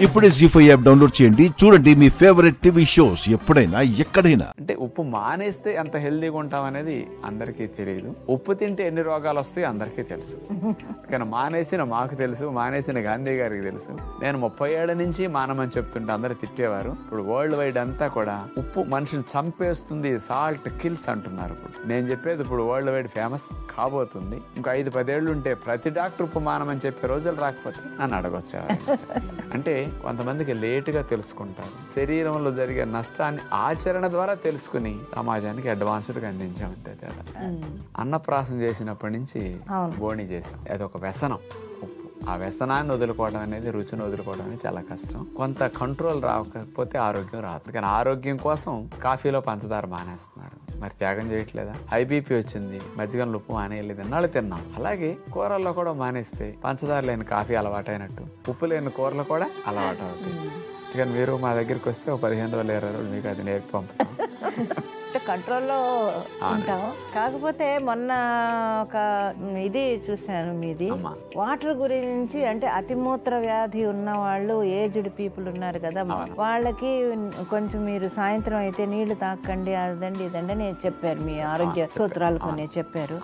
ఇప్పుడే జీ5 app download చేయండి. చూడండి మీ ఫేవరెట్ టీవీ షోస్ ఎప్పుడైనా ఎక్కడైనా. అంటే ఉప్పు మానేస్తే ఎంత హెల్దీగా ఉంటాం అనేది అందరికీ తెలియదు. ఉప్పు తింటే ఎన్ని రోగాలు వస్తాయో అందరికీ తెలుసు. కానీ మానేసిన మాకు తెలుసు, మానేసిన గాంధీ గారికి తెలుసు. నేను 30 ఏళ్ల నుంచి మానమని చెప్తుంటే అందరు తిట్టేవారు. ఇప్పుడు వరల్డ్ వైడ్ అంతా కూడా ఉప్పు మనుషులు చంపేస్తుంది, సాల్ట్ కిల్స్ అంటున్నారు. ఇప్పుడు నేను చెప్పేది ఇప్పుడు వరల్డ్ వైడ్ ఫేమస్ కాబోతుంది. ఇంకా 5-10 ఏళ్ళు ఉంటే ప్రతి డాక్టర్ ఉప్పు మానమని చెప్పే రోజులు రాకపోతే నన్ను అడగొచ్చేవారు. అంటే కొంతమందికి లేటుగా తెలుసుకుంటారు. శరీరంలో జరిగే నష్టాన్ని ఆచరణ ద్వారా తెలుసుకుని సమాజానికి అడ్వాన్స్డ్గా అందించాం. అంతే తేడా. అన్నప్రాసం చేసినప్పటి నుంచి బోణి చేసాం. అదొక వ్యసనం. ఆ వ్యసనాన్ని వదులుకోవడం అనేది, రుచిని వదులుకోవడం అనేది చాలా కష్టం. కొంత కంట్రోల్ రాకపోతే ఆరోగ్యం రాదు. కానీ ఆరోగ్యం కోసం కాఫీలో పంచదార మానేస్తున్నారు. మరి త్యాగం చేయట్లేదా? హై బీపీ వచ్చింది, మజ్జిగలో ఉప్పు మానేయలేదు, ఎన్నాళ్ళు తిన్నాం. అలాగే కూరల్లో కూడా మానేస్తే పంచదార లేని కాఫీ అలవాటైనట్టు ఉప్పు లేని కూరలు కూడా అలవాటు అవుతాయి. కానీ మీరు మా దగ్గరికి వస్తే 15 రోజులు 20 రోజులు మీకు అది నేర్పి పంపుతాం. కంట్రోల్లో ఉంటాం. కాకపోతే మొన్న ఒక ఇది చూసాను మీది, వాటర్ గురించి. అంటే అతిమూత్ర వ్యాధి ఉన్న వాళ్ళు, ఏజ్డ్ పీపుల్ ఉన్నారు కదా, వాళ్ళకి కొంచెం మీరు సాయంత్రం అయితే నీళ్లు తాకండి, అదండి ఇదండి అని చెప్పారు. మీ ఆరోగ్య సూత్రాలు కొన్ని చెప్పారు.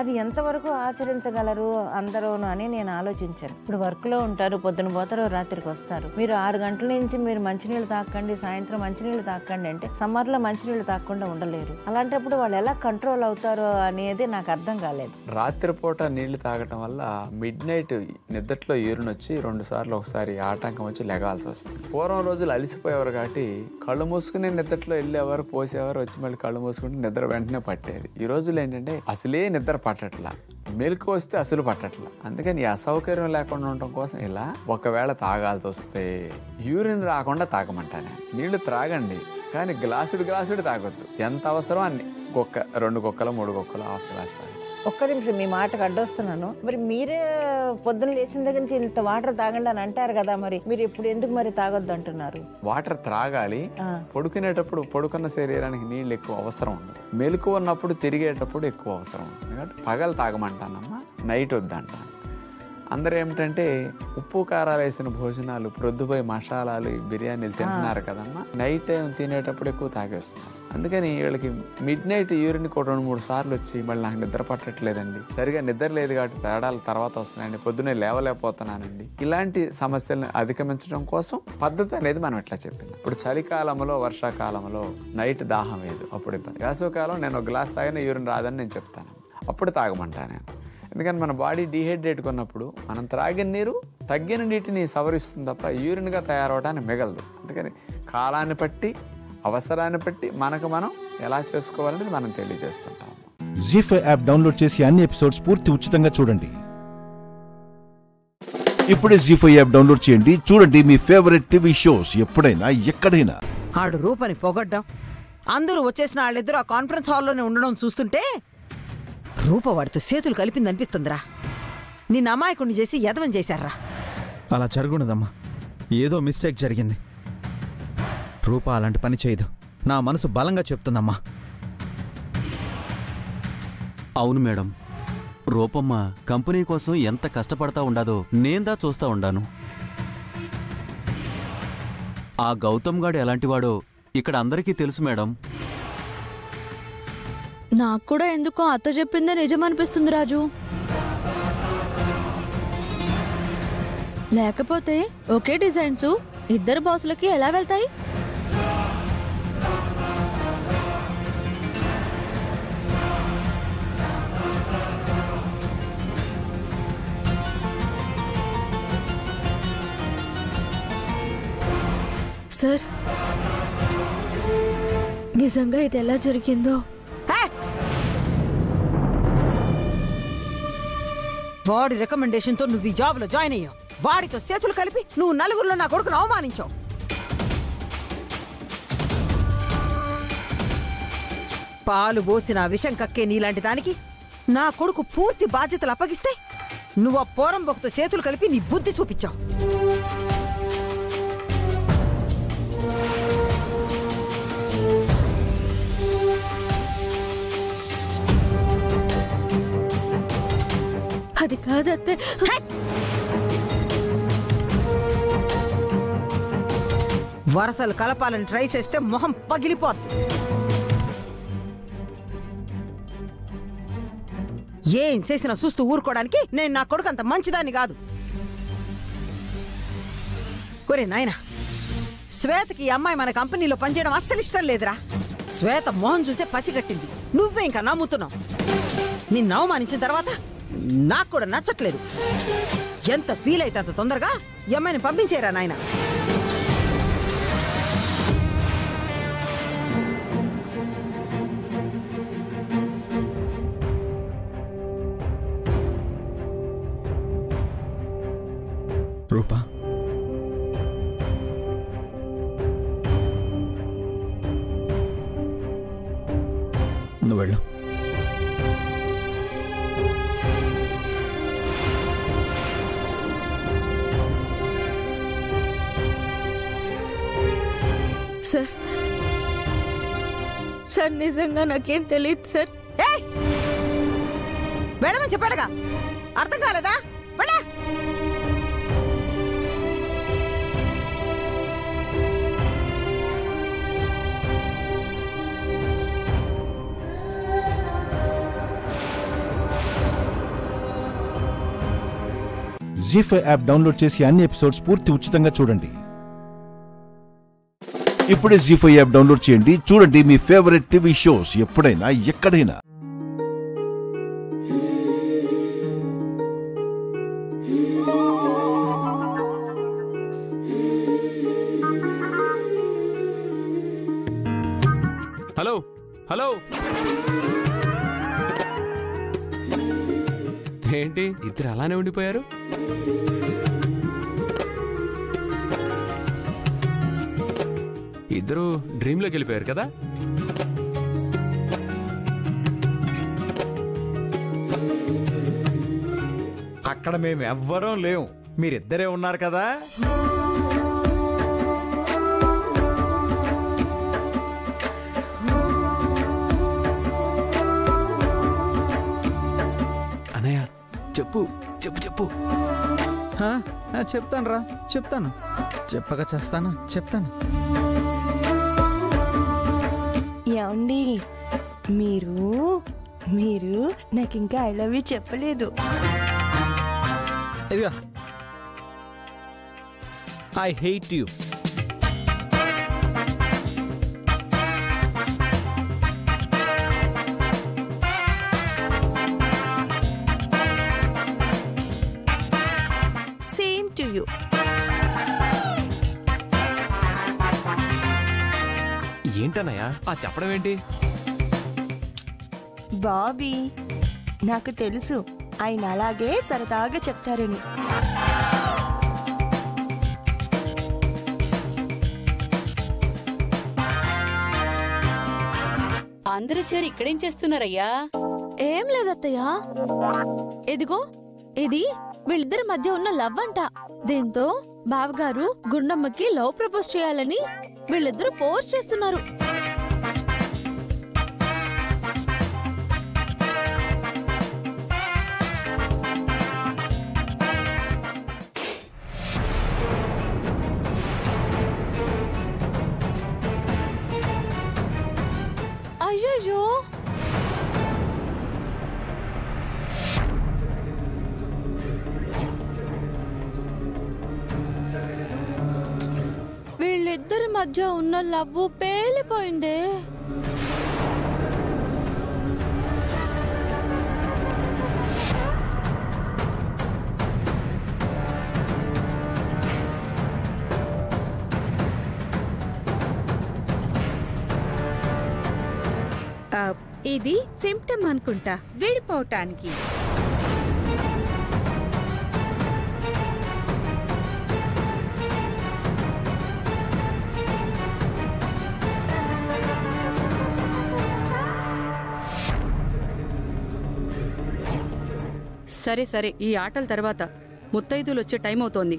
అది ఎంతవరకు ఆచరించగలరు అందరూను అని నేను ఆలోచించాను. ఇప్పుడు వర్క్ లో ఉంటారు, పొద్దున పోతారు, రాత్రికి వస్తారు. మీరు 6 గంటల నుంచి మీరు మంచినీళ్ళు తాకండి, సాయంత్రం మంచినీళ్ళు తాకండి అంటే సమ్మర్ లో మంచినీళ్ళు తాకుండా ఉండలేరు. అలాంటప్పుడు వాళ్ళు ఎలా కంట్రోల్ అవుతారో అనేది నాకు అర్థం కాలేదు. రాత్రిపూట నీళ్లు తాగటం వల్ల మిడ్ నైట్ నిద్రలో యూరిన్ వచ్చి 2 సార్లు ఒకసారి ఆటంకం వచ్చి లెగాల్సి వస్తుంది. పూర్వం రోజులు అలిసిపోయేవారు కాబట్టి కళ్ళు మూసుకుని నిద్రలో వెళ్ళేవారు, పోసేవారు, వచ్చి మళ్ళీ కళ్ళు మూసుకుంటే నిద్ర వెంటనే పట్టేది. ఈ రోజులు ఏంటంటే అసలే నిద్ర పట్టట్లా, మెలకు వస్తే అసలు పట్టట్లా. అందుకని ఈ అసౌకర్యం లేకుండా ఉండటం కోసం ఇలా ఒకవేళ తాగాల్సి వస్తే యూరిన్ రాకుండా తాగమంటాను. నీళ్లు త్రాగండి, కానీ గ్లాసుడు తాగొద్దు. ఎంత అవసరం అన్ని. 2 గుక్కలు 3 గుక్కలు హాఫ్ గ్లాస్ తాగండి. ఒక్క నిమిషం, మీ మాటకు అడ్డొస్తున్నాను. మరి మీరే పొద్దున్న లేచిన దగ్గర నుంచి ఇంత వాటర్ తాగండి అని అంటారు కదా, మరి మీరు ఇప్పుడు ఎందుకు మరి తాగొద్దు అంటున్నారు? వాటర్ త్రాగాలి. పడుకునేటప్పుడు పడుకున్న శరీరానికి నీళ్ళు ఎక్కువ అవసరం ఉండదు. మెలకు ఉన్నప్పుడు తిరిగేటప్పుడు ఎక్కువ అవసరం ఉంటుంది. కాబట్టి పగలు తాగమంటానమ్మా, నైట్ వద్దంటాను. అందరూ ఏమిటంటే ఉప్పు కారాలు వేసిన భోజనాలు, ప్రొద్దుపోయి మసాలాలు, బిర్యానీలు తింటున్నారు కదమ్మా, నైట్ టైం తినేటప్పుడు ఎక్కువ తాగేస్తున్నారు. అందుకని వీళ్ళకి మిడ్ నైట్ యూరిన్ 2-3 సార్లు వచ్చి మళ్ళీ నాకు నిద్ర పట్టట్లేదండి, సరిగా నిద్ర లేదు కాబట్టి తేడాలు తర్వాత వస్తున్నాయండి, పొద్దున్నే లేవలేకపోతున్నానండి. ఇలాంటి సమస్యలను అధిగమించడం కోసం పద్ధతి అనేది మనం ఎట్లా చెప్పింది. ఇప్పుడు చలికాలంలో, వర్షాకాలంలో నైట్ దాహం లేదు, అప్పుడు ఇబ్బంది. వేసవికాలం నేను 1 గ్లాస్ తాగిన యూరిన్ రాదని నేను చెప్తాను, అప్పుడు తాగమంటాను నేను. ఎందుకంటే మన బాడీ డీహైడ్రేట్గా ఉన్నప్పుడు మనం త్రాగిన నీరు తగ్గిన నీటిని సవరిస్తుంది తప్ప యూరిన్గా తయారవడానికి మిగలదు. అందుకని కాలాన్ని బట్టి, అవసరాన్ని బట్టి మనకు మనం ఎలా చేసుకోవాలని మనం తెలియజేస్తుంటాం. జీ5 యాప్ డౌన్లోడ్ చేసి అన్ని ఎపిసోడ్స్ పూర్తి ఉచితంగా చూడండి. ఇప్పుడే జీ5 యాప్ డౌన్లోడ్ చేయండి. చూడండి మీ ఫేవరెట్ టీవీ షోస్ ఎప్పుడైనా ఎక్కడైనా. ఆడు రూపని పొగడ్డం, అందరూ వచ్చేసిన వాళ్ళిద్దరూ ఆ కాన్ఫరెన్స్ హాల్లోనే ఉండడం చూస్తుంటే రూప వాడితో చేతులు కలిపింది అనిపిస్తుందిరా. నిన్న అమాయకుడిని చేసి యదవం చేశారా? అలా జరుగుండదమ్మా, ఏదో మిస్టేక్ జరిగింది. రూప అలాంటి పని చేయదు, నా మనసు బలంగా చెప్తుందమ్మా. అవును మేడం, రూపమ్మ కంపెనీ కోసం ఎంత కష్టపడతా ఉండాదో నేందా చూస్తా ఉండాను. ఆ గౌతమ్ గాడు ఎలాంటివాడో ఇక్కడ అందరికీ తెలుసు మేడం. నాకు కూడా ఎందుకో అత్త చెప్పిందే నిజం అనిపిస్తుంది రాజు. లేకపోతే ఒకే డిజైన్స్ ఇద్దరు బాసులకి ఎలా వెళ్తాయి? సార్, నిజంగా ఇది ఎలా జరిగిందో. వాడి రికమెండేషన్ తో నువ్వు ఈ జాబ్ లో జాయిన్ అయ్యావు. వాడితో చేతులు కలిపి నువ్వు నలుగురిలో నా కొడుకును అవమానించావు. పాలు పోసిన విషం కక్కే నీలాంటి దానికి నా కొడుకు పూర్తి బాధ్యతలు అప్పగిస్తే నువ్వు ఆ పోరంబొక్కతో చేతులు కలిపి నీ బుద్ధి చూపించావు. అది కాదత్తే. వరసలు కలపాలని ట్రై చేస్తే మొహం పగిలిపోద్ది. ఏం చేసినా చూస్తూ ఊరుకోవడానికి నేను నా కొడుకు అంత మంచిదాన్ని కాదు. ఒరే నాయనా, శ్వేతకి ఈ అమ్మాయి మన కంపెనీలో పనిచేయడం అస్సలు ఇష్టం లేదురా. శ్వేత మొహం చూసే పసిగట్టింది, నువ్వే ఇంకా నమ్ముతున్నావు. నిన్ను అవమానించిన తర్వాత నాకు కూడా నచ్చట్లేదు. ఎంత వీలైతే అంత తొందరగా ఈ అమ్మాయిని పంపించేరా నాయనా. రూపా, నువ్వు వెళ్ళు. సార్ సార్ నిజంగా నాకేం తెలియదు సార్. వెళ్ళమని చెప్పాడుగా, అర్థం కాలేదా? వెళ్ళా. జీ5 యాప్ డౌన్లోడ్ చేసి అన్ని ఎపిసోడ్స్ పూర్తి ఉచితంగా చూడండి. ఇప్పుడే జీ5 యాప్ డౌన్లోడ్ చేయండి, చూడండి మీ ఫేవరెట్ టీవీ షోస్ ఎప్పుడైనా ఎక్కడైనా. హలో హలో, ఏంటి ఇద్దరు అలానే ఉండిపోయారు? ఇద్దరు డ్రీమ్లోకి వెళ్ళిపోయారు కదా? అక్కడ మేము ఎవ్వరం లేవు, మీరిద్దరే ఉన్నారు కదా. అన్నయ్య చెప్పు చెప్పు చెప్పు. చెప్తాను రా, చెప్తాను. చెప్పక చేస్తానా? చెప్తాను. ఏమండి, మీరు మీరు నాకు ఇంకా ఐ లవ్ యూ చెప్పలేదు. ఇదిగా, I hate you. Same to you. ఏంటన్నయ్య ఆ చెప్పడం ఏంటి? బాబీ, నాకు తెలుసు ఆయన అలాగే సరదాగా చెప్తారని. అందరూ చేరి ఇక్కడేం చేస్తున్నారయ్యా? ఏం లేదత్తయ్యా, ఇదిగో ఇది వీళ్ళిద్దరి మధ్య ఉన్న లవ్ అంట. దీంతో బావగారు గుండమ్మకి లవ్ ప్రపోజ్ చేయాలని వీళ్ళిద్దరూ ఫోర్స్ చేస్తున్నారు. అయ్యయ్యో, వీళ్ళిద్దరి మధ్య ఉన్న లవ్ పేలిపోయిందే. ఇది సిమ్టమ్ అనుకుంటా విడిపోవటానికి. సరే సరే, ఈ ఆటల తర్వాత ముత్తైదులు వచ్చే టైం అవుతోంది.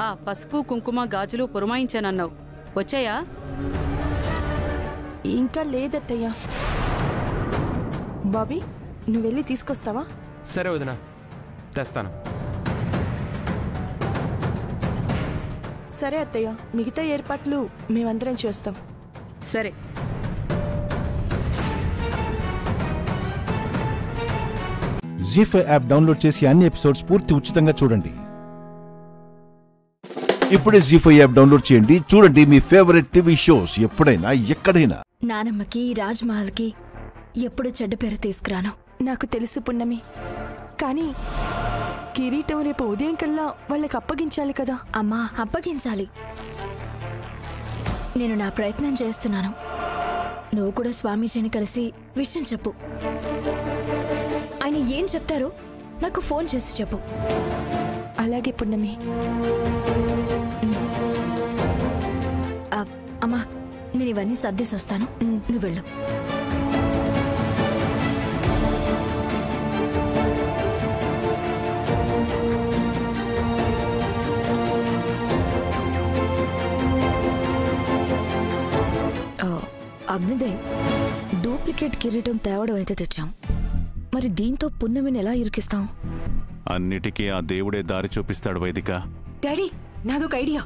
ఆ పసుపు కుంకుమ గాజులు పురమాయించానన్నావు, వచ్చాయా? ఇంకా లేదత్తయ్యా. బాబీ, నువ్వు వెళ్ళి తీసుకొస్తావా? సరే వదినా, తెస్తాను. సరే అత్తయ్య, మిగతా ఏర్పాట్లు మేమందరం చేస్తాం. సరే. జీ5 యాప్ డౌన్లోడ్ చేసి అన్ని ఎపిసోడ్స్ పూర్తి ఉచితంగా చూడండి. ఇప్పుడే జీ5 యాప్ డౌన్లోడ్ చేయండి. చూడండి మీ ఫేవరెట్ టీవీ షోస్ ఎప్పుడైనా ఎక్కడైనా. నానమ్మకి రాజ్ మహల్ కి ఎప్పుడు చెడ్డ పేరు తీసుకురాను. నాకు తెలుసు పున్నమి, కానీ కిరీటం రేపు ఉదయం కల్లా వాళ్ళకి అప్పగించాలి కదా. అమ్మా, అప్పగించాలి. నేను నా ప్రయత్నం చేస్తున్నాను. నువ్వు కూడా స్వామీజీని కలిసి విషయం చెప్పు. ఆయన ఏం చెప్తారో నాకు ఫోన్ చేసి చెప్పు. అలాగే పున్నమి. అమ్మా, నేను ఇవన్నీ సర్దేసి వస్తాను, నువ్వు వెళ్ళు. అగ్నిదేవ్, డూప్లికేట్ కిరీటం తేవడం అయితే తెచ్చాం, మరి దీంతో పున్నమిని ఎలా ఇరికిస్తాం? అన్నిటికీ ఆ దేవుడే దారి చూపిస్తాడు వైదిక. డాడీ, నాదొక ఐడియా.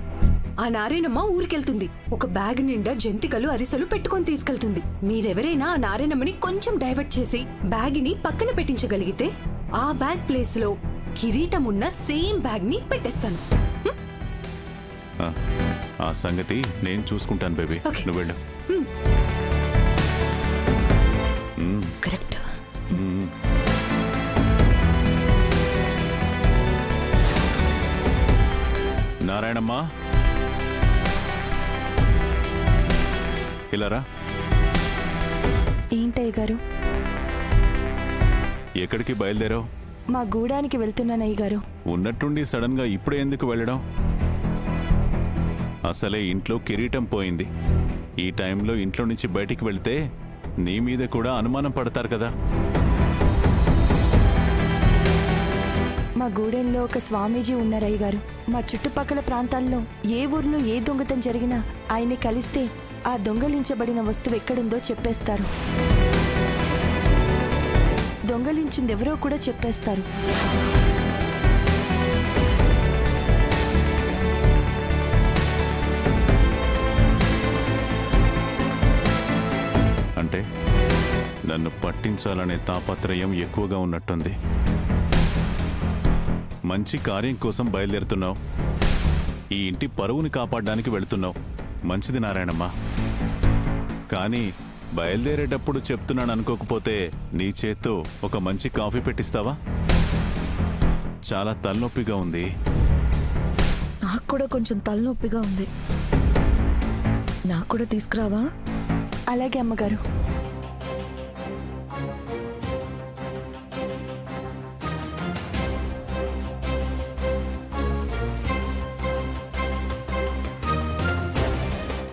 ఆ నారాయణమ్మ ఊరికెళ్తుంది, ఒక బ్యాగ్ నిండా జంతికలు అరిసెలు పెట్టుకొని తీసుకెళ్తుంది. మీరెవరైనా ఆ నారాయణమ్మని కొంచెం డైవర్ట్ చేసి బ్యాగ్ని పక్కన పెట్టించగలిగితే ఆ బ్యాగ్ ప్లేస్ లో కిరీటం ఉన్న సేమ్ బ్యాగ్ ని పెట్టేస్తాను. ఆ సంగతి నేను చూసుకుంటాను బేబీ, నువ్వు వెళ్ళు. కరెక్ట్. నారాయణమ్మ, ఇలారా. ఏంటయ్య గారు? ఎక్కడికి బయలుదేరావు? మా గూడానికి వెళ్తున్నాను అయ్య గారు. ఉన్నట్టుండి సడన్ గా ఇప్పుడే ఎందుకు వెళ్ళడం? అసలే ఇంట్లో కిరీటం పోయింది. ఈ టైంలో ఇంట్లో నుంచి బయటికి వెళ్తే నీ మీద కూడా అనుమానం పడతారు కదా. మా గూడెంలో ఒక స్వామీజీ ఉన్నారయ్య గారు. మా చుట్టుపక్కల ప్రాంతాల్లో ఏ ఊర్లో ఏ దొంగతనం జరిగినా ఆయన్ని కలిస్తే ఆ దొంగలించబడిన వస్తువు ఎక్కడుందో చెప్పేస్తారు. దొంగలించిందెవరో కూడా చెప్పేస్తారు. అంటే నన్ను పట్టించాలనే తాపత్రయం ఎక్కువగా ఉన్నట్టుంది. మంచి కార్యం కోసం బయలుదేరుతున్నావు. ఈ ఇంటి పరువుని కాపాడడానికి వెళుతున్నావు. మంచిది నారాయణమ్మ. కానీ బయలుదేరేటప్పుడు చెప్తున్నాను అనుకోకపోతే నీ చేత్తో ఒక మంచి కాఫీ పెట్టిస్తావా? చాలా తలనొప్పిగా ఉంది. నాకు కూడా కొంచెం తలనొప్పిగా ఉంది. నాకు కూడా తీసుకురావా? అలాగే అమ్మగారు.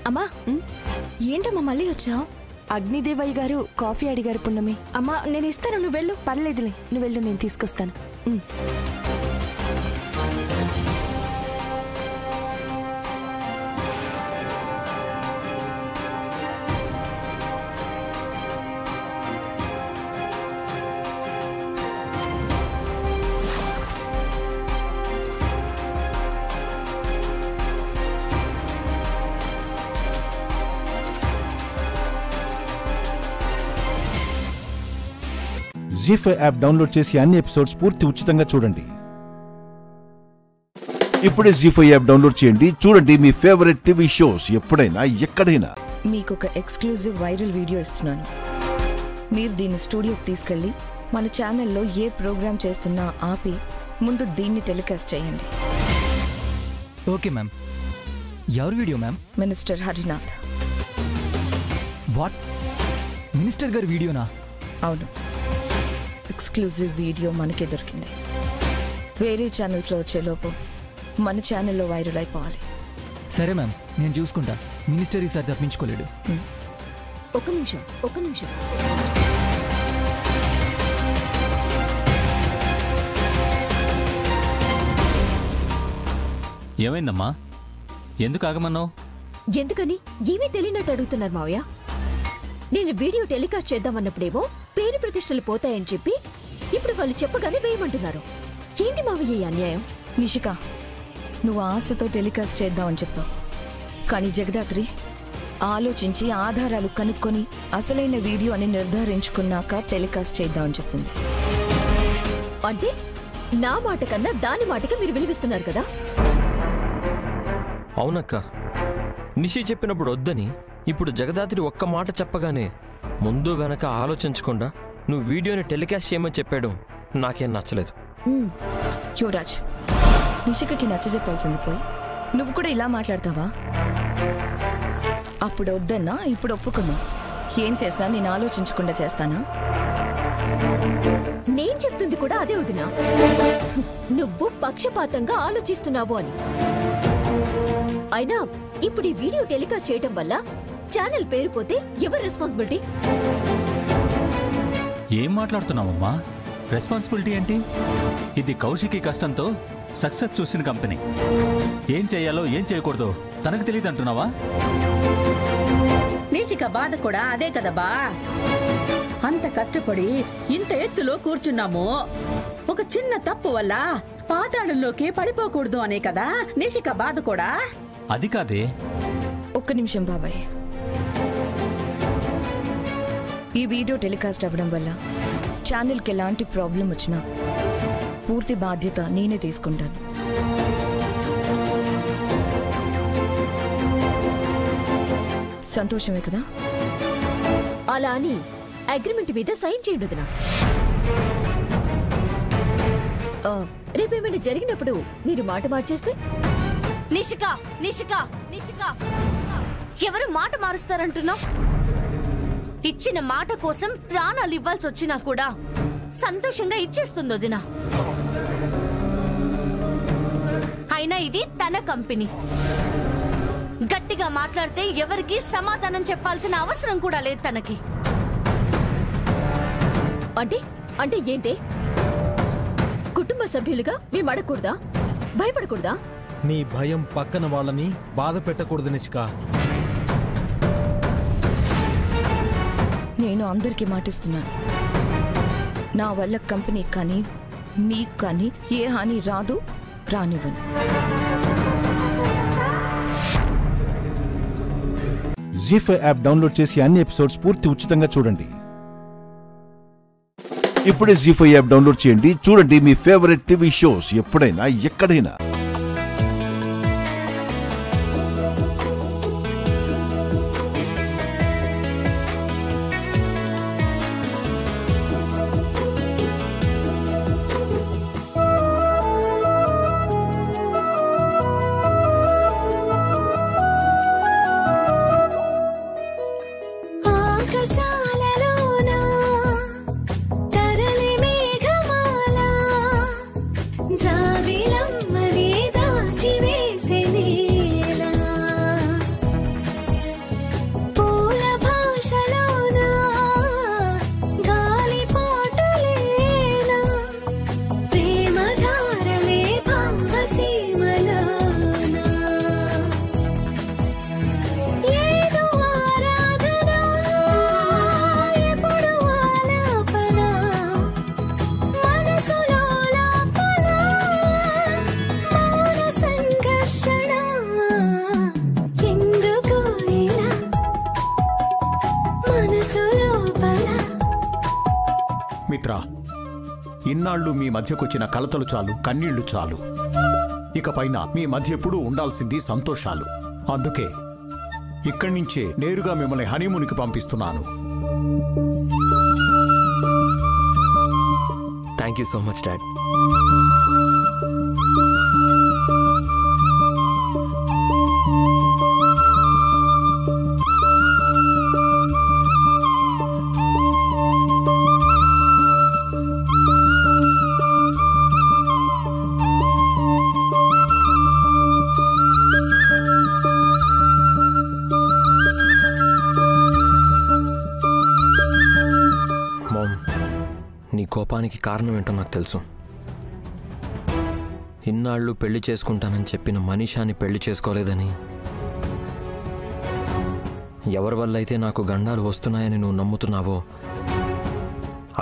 అమ్మా, ఏంటమ్మా మళ్ళీ వచ్చావు? అగ్నిదేవయ్య గారు కాఫీ అడిగారు పున్నమి. అమ్మా, నేను ఇస్తాను, నువ్వు వెళ్ళు. పర్లేదులే, నువ్వు వెళ్ళు, నేను తీసుకొస్తాను. జీ5 యాప్ డౌన్లోడ్ చేసి అన్ని ఎపిసోడ్స్ పూర్తి ఉచితంగా చూడండి. ఇప్పుడే జీ5 యాప్ డౌన్లోడ్ చేయండి. చూడండి మీ ఫేవరెట్ టీవీ షోస్ ఎప్పుడైనా ఎక్కడైనా. మీకు ఒక ఎక్స్క్లూజివ్ వైరల్ వీడియో ఇస్తున్నాను. మీరు దీన్ని స్టూడియోకి తీసుకెళ్లి మన ఛానల్లో ఏ ప్రోగ్రామ్ చేస్తున్నా ఆపి ముందు దీన్ని టెలికాస్ట్ చేయండి. Okay ma'am. ఎవరి video ma'am? Minister Harinath. What? Minister గారి వీడియోనా? అవును. ఎక్స్క్లూజివ్ వీడియో మనకే దొరికింది. వేరే ఛానల్స్లో వచ్చేలోపు మన ఛానల్లో వైరల్ అయిపోవాలి. సరే మ్యామ్, నేను చూసుకుంటా. మినిస్టర్ ఈసారి తప్పించుకోలేడు. ఒక నిమిషం. ఏమైందమ్మా? ఎందుకు ఆగమన్నావు? ఎందుకని ఏమీ తెలియనట్టు అడుగుతున్నారు మావయ్య. నేను వీడియో టెలికాస్ట్ చేద్దామన్నప్పుడేమో పేరు ప్రతిష్టలు పోతాయని చెప్పి ఇప్పుడు వాళ్ళు చెప్పగానే వేయమంటున్నారు. ఏంటి మావయ్య అన్యాయం? నిషిక, నువ్వు ఆశతో టెలికాస్ట్ చేద్దామని చెప్పావు. కానీ జగదాత్రి ఆలోచించి ఆధారాలు కనుక్కొని అసలైన వీడియో అని నిర్ధారించుకున్నాక టెలికాస్ట్ చేద్దామని చెప్పింది. అంటే నా మాట కన్నా దాని మాటకి మీరు వినిపిస్తున్నారు కదా? అవునక్క, నిషి చెప్పినప్పుడు వద్దని ఇప్పుడు జగదాత్రి ఒక్క మాట చెప్పగానే ముందు వెనక ఆలోచించకుండా నువ్వు వీడియోని టెలికాస్ట్ చేయమని చెప్పాడు నాకేం నచ్చలేదు. యువరాజ్, నిషికకి నచ్చజెప్పాల్సింది పోయి నువ్వు కూడా ఇలా మాట్లాడతావా? అప్పుడు వద్దన్నా ఇప్పుడు ఒప్పుకున్నా. ఏం చేసినా నేను ఆలోచించకుండా చేస్తానా? నేను చెప్తుంది కూడా అదే వదినా. నువ్వు పక్షపాతంగా ఆలోచిస్తున్నావు అని. అయినా ఇప్పుడు ఈ వీడియో టెలికాస్ట్ చేయటం వల్ల ఛానల్ పేరు పోతే ఎవరు రెస్పాన్సిబిలిటీ? ఏం మాట్లాడుతున్నావమ్మా? రెస్పాన్సిబిలిటీ ఏంటి? ఇది కౌశికి కష్టంతో సక్సెస్ చూసిన కంపెనీ. ఏం చేయాలో ఏం చేయకూడదో తనకు తెలియదు అంటున్నావా? నిషిక బాధ కూడా అదే కదా బా. అంత కష్టపడి ఇంత ఎత్తులో కూర్చున్నాము, ఒక చిన్న తప్పు వల్ల పాతాళంలోకి పడిపోకూడదు అనే కదా నిషిక బాధ కూడా. అది కాదే. ఒక్క నిమిషం బాబాయ్. ఈ వీడియో టెలికాస్ట్ అవ్వడం వల్ల ఛానల్కి ఎలాంటి ప్రాబ్లం వచ్చినా పూర్తి బాధ్యత నేనే తీసుకుంటాను. సంతోషమే కదా? అలా అని అగ్రిమెంట్ మీద సైన్ చేయండి వదినా. రేపేమైనా జరిగినప్పుడు మీరు మాట మార్చేస్తే? నిషిక నిషిక నిషిక ఎవరు మాట మారుస్తారంటున్నావు? ఇచ్చిన మాట కోసం ప్రాణాలు ఇవ్వాల్సి వచ్చినా కూడా సంతోషంగా ఇచ్చేస్తుంది వదిన. అయినా ఇది తన కంపెనీ. గట్టిగా మాట్లాడితే ఎవరికి సమాధానం చెప్పాల్సిన అవసరం కూడా లేదు తనకి. అంటే ఏంటి? కుటుంబ సభ్యులుగా మేము అడగకూడదా? భయపడకూడదా? నీ భయం పక్కన వాళ్ళని బాధ పెట్టకూడదు నిషిక. నేను అందరికీ మాటిస్తున్నాను, నా వల్ల కంపెనీకి కానీ మీకు కానీ ఏ హాని రాదు, రానివ్వను. జీ5 యాప్ డౌన్లోడ్ చేసి అన్ని ఎపిసోడ్స్ పూర్తి ఉచితంగా చూడండి. ఇప్పుడే జీ5 యాప్ డౌన్లోడ్ చేయండి. చూడండి మీ ఫేవరెట్ టీవీ షోస్ ఎప్పుడైనా ఎక్కడైనా. మిత్రా, ఇన్నాళ్ళు మీ మధ్యకొచ్చిన కలతలు చాలు, కన్నీళ్లు చాలు. ఇకపైన మీ మధ్య ఎప్పుడూ ఉండాల్సింది సంతోషాలు. అందుకే ఇక్కడి నుంచే నేరుగా మిమ్మల్ని హనీమూన్కి పంపిస్తున్నాను. Thank you so much dad. నీ కోపానికి కారణం ఏంటో నాకు తెలుసు. ఇన్నాళ్ళు పెళ్లి చేసుకుంటానని చెప్పిన మనీషాని పెళ్లి చేసుకోలేదని, ఎవరి వల్ల అయితే నాకు గండాలు వస్తున్నాయని నువ్వు నమ్ముతున్నావో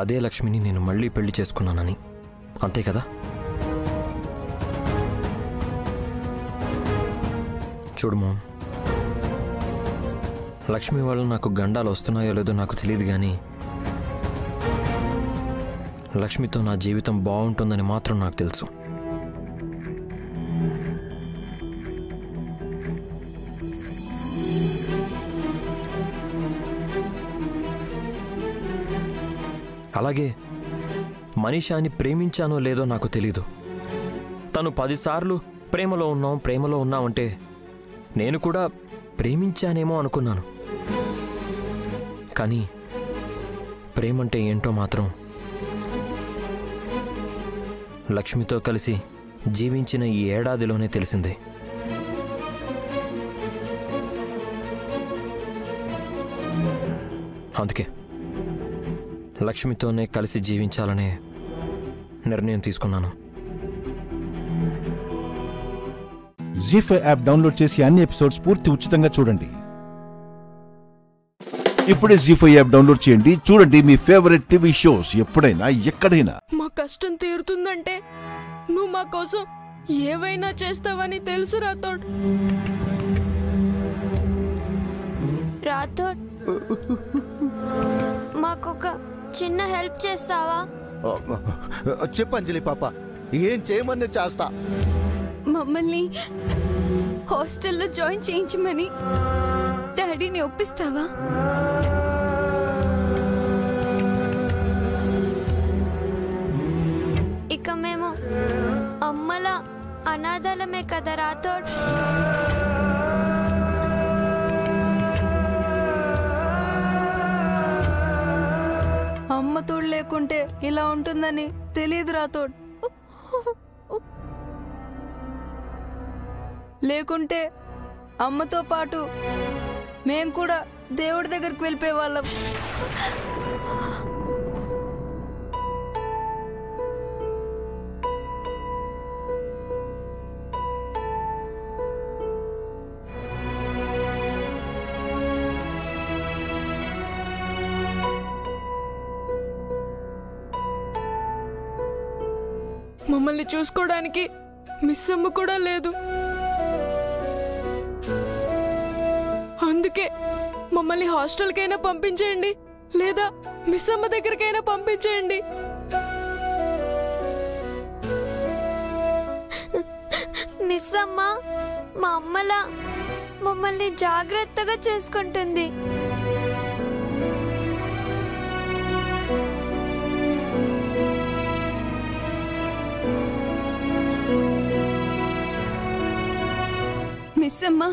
అదే లక్ష్మిని నేను మళ్ళీ పెళ్లి చేసుకున్నానని. అంతే కదా? చూడు మామ్, లక్ష్మి వాళ్ళు నాకు గండాలు వస్తున్నాయో లేదో నాకు తెలియదు, కానీ లక్ష్మితో నా జీవితం బాగుంటుందని మాత్రం నాకు తెలుసు. అలాగే మనీషాని ప్రేమించానో లేదో నాకు తెలీదు. తను 10 సార్లు ప్రేమలో ఉన్నామంటే నేను కూడా ప్రేమించానేమో అనుకున్నాను. కానీ ప్రేమంటే ఏంటో మాత్రం లక్ష్మితో కలిసి జీవించిన ఈ ఏడాదిలోనే తెలిసింది. అందుకే లక్ష్మితోనే కలిసి జీవించాలనే నిర్ణయం తీసుకున్నాను. జీ5 యాప్ డౌన్లోడ్ చేసి అన్ని ఎపిసోడ్స్ పూర్తి ఉచితంగా చూడండి. ఇప్పుడే జీ5 యాప్ డౌన్లోడ్ చేయండి. చూడండి మీ ఫేవరెట్ టీవీ షోస్ ఎప్పుడైనా ఎక్కడైనా. మా కష్టం తీరుతుందంటే నువ్వు మా కోసం ఏవైనా చేస్తావని తెలుసు రాథోడ్. రాథోడ్, మాకొక చిన్న హెల్ప్ చేస్తావా? చెప్పు అంజలి పాప, ఏం చేయమని చేస్తా. మమ్మల్ని హాస్టల్లో జాయిన్ చేయించమని డాడీని ఒప్పిస్తావా? ఇక మేము అమ్మల అనాథలమే కదా రాథోడ్. అమ్మ తోడు లేకుంటే ఇలా ఉంటుందని తెలియదు రాథోడ్. లేకుంటే అమ్మతో పాటు మేం కూడా దేవుడి దగ్గరికి వెళ్ళిపోయే వాళ్ళం. మమ్మల్ని చూసుకోవడానికి మిస్ అమ్మ కూడా లేదు. అందుకే మమ్మల్ని హాస్టల్కైనా పంపించేయండి, లేదా మిస్ అమ్మ దగ్గరికైనా పంపించేయండి. మిస్ అమ్మ మా అమ్మలా మమ్మల్ని జాగ్రత్తగా చేసుకుంటుంది. మిస్ అమ్మ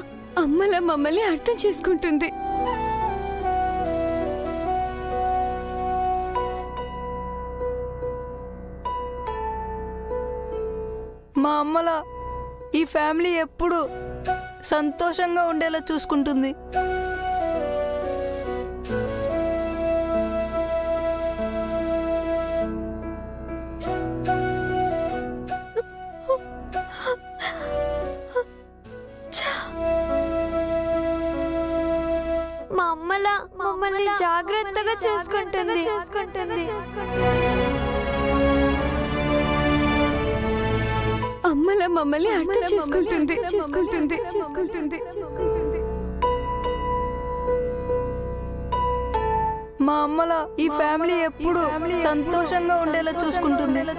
అమ్మలా మమ్మల్ని అర్థం చేసుకుంటుంది. మా అమ్మలా ఈ ఫ్యామిలీ ఎప్పుడు సంతోషంగా ఉండేలా చూసుకుంటుంది. మా అమ్మలా మమ్మల్ని జాగ్రత్తగా చేసుకుంటుంది. అమ్మలా మమ్మల్ని అర్థం చేసుకుంటుంది. మా అమ్మలా ఈ ఫ్యామిలీ ఎప్పుడు సంతోషంగా ఉండేలా చూసుకుంటుంది.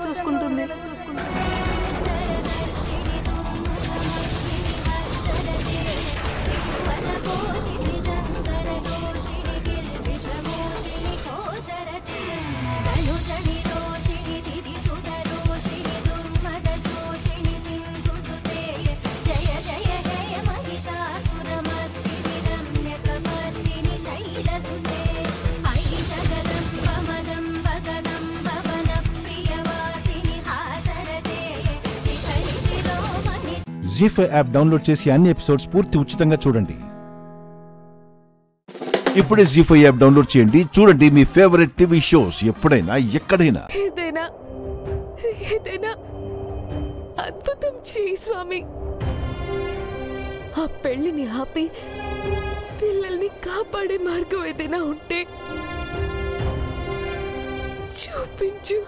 జీ5 యాప్ డౌన్లోడ్ చేసి అన్ని ఎపిసోడ్స్ పూర్తి ఉచితంగా చూడండి. ఇప్పుడే జీ5 యాప్ డౌన్లోడ్ చేయండి. చూడండి మీ ఫేవరెట్ టీవీ షోస్ ఎప్పుడైనా ఎక్కడైనా. ఏదైనా అద్భుతం చేయి స్వామి. ఆ పెళ్లిని ఆపి పిల్లల్ని కాపాడే మార్గం ఏదైనా ఉంటే చూపించు.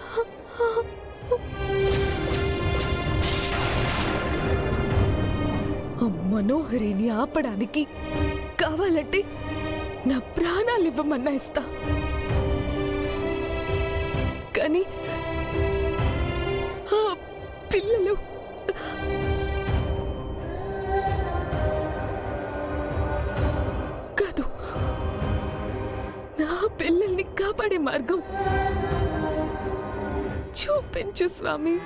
అమ్మ మనోహరిని ఆపడానికి కావాలంటే నా ప్రాణాలు ఇవ్వమన్నా ఇస్తా. కానీ ఆ పిల్లలు కాదు, నా పిల్లల్ని కాపాడే మార్గం చూపించు స్వామి,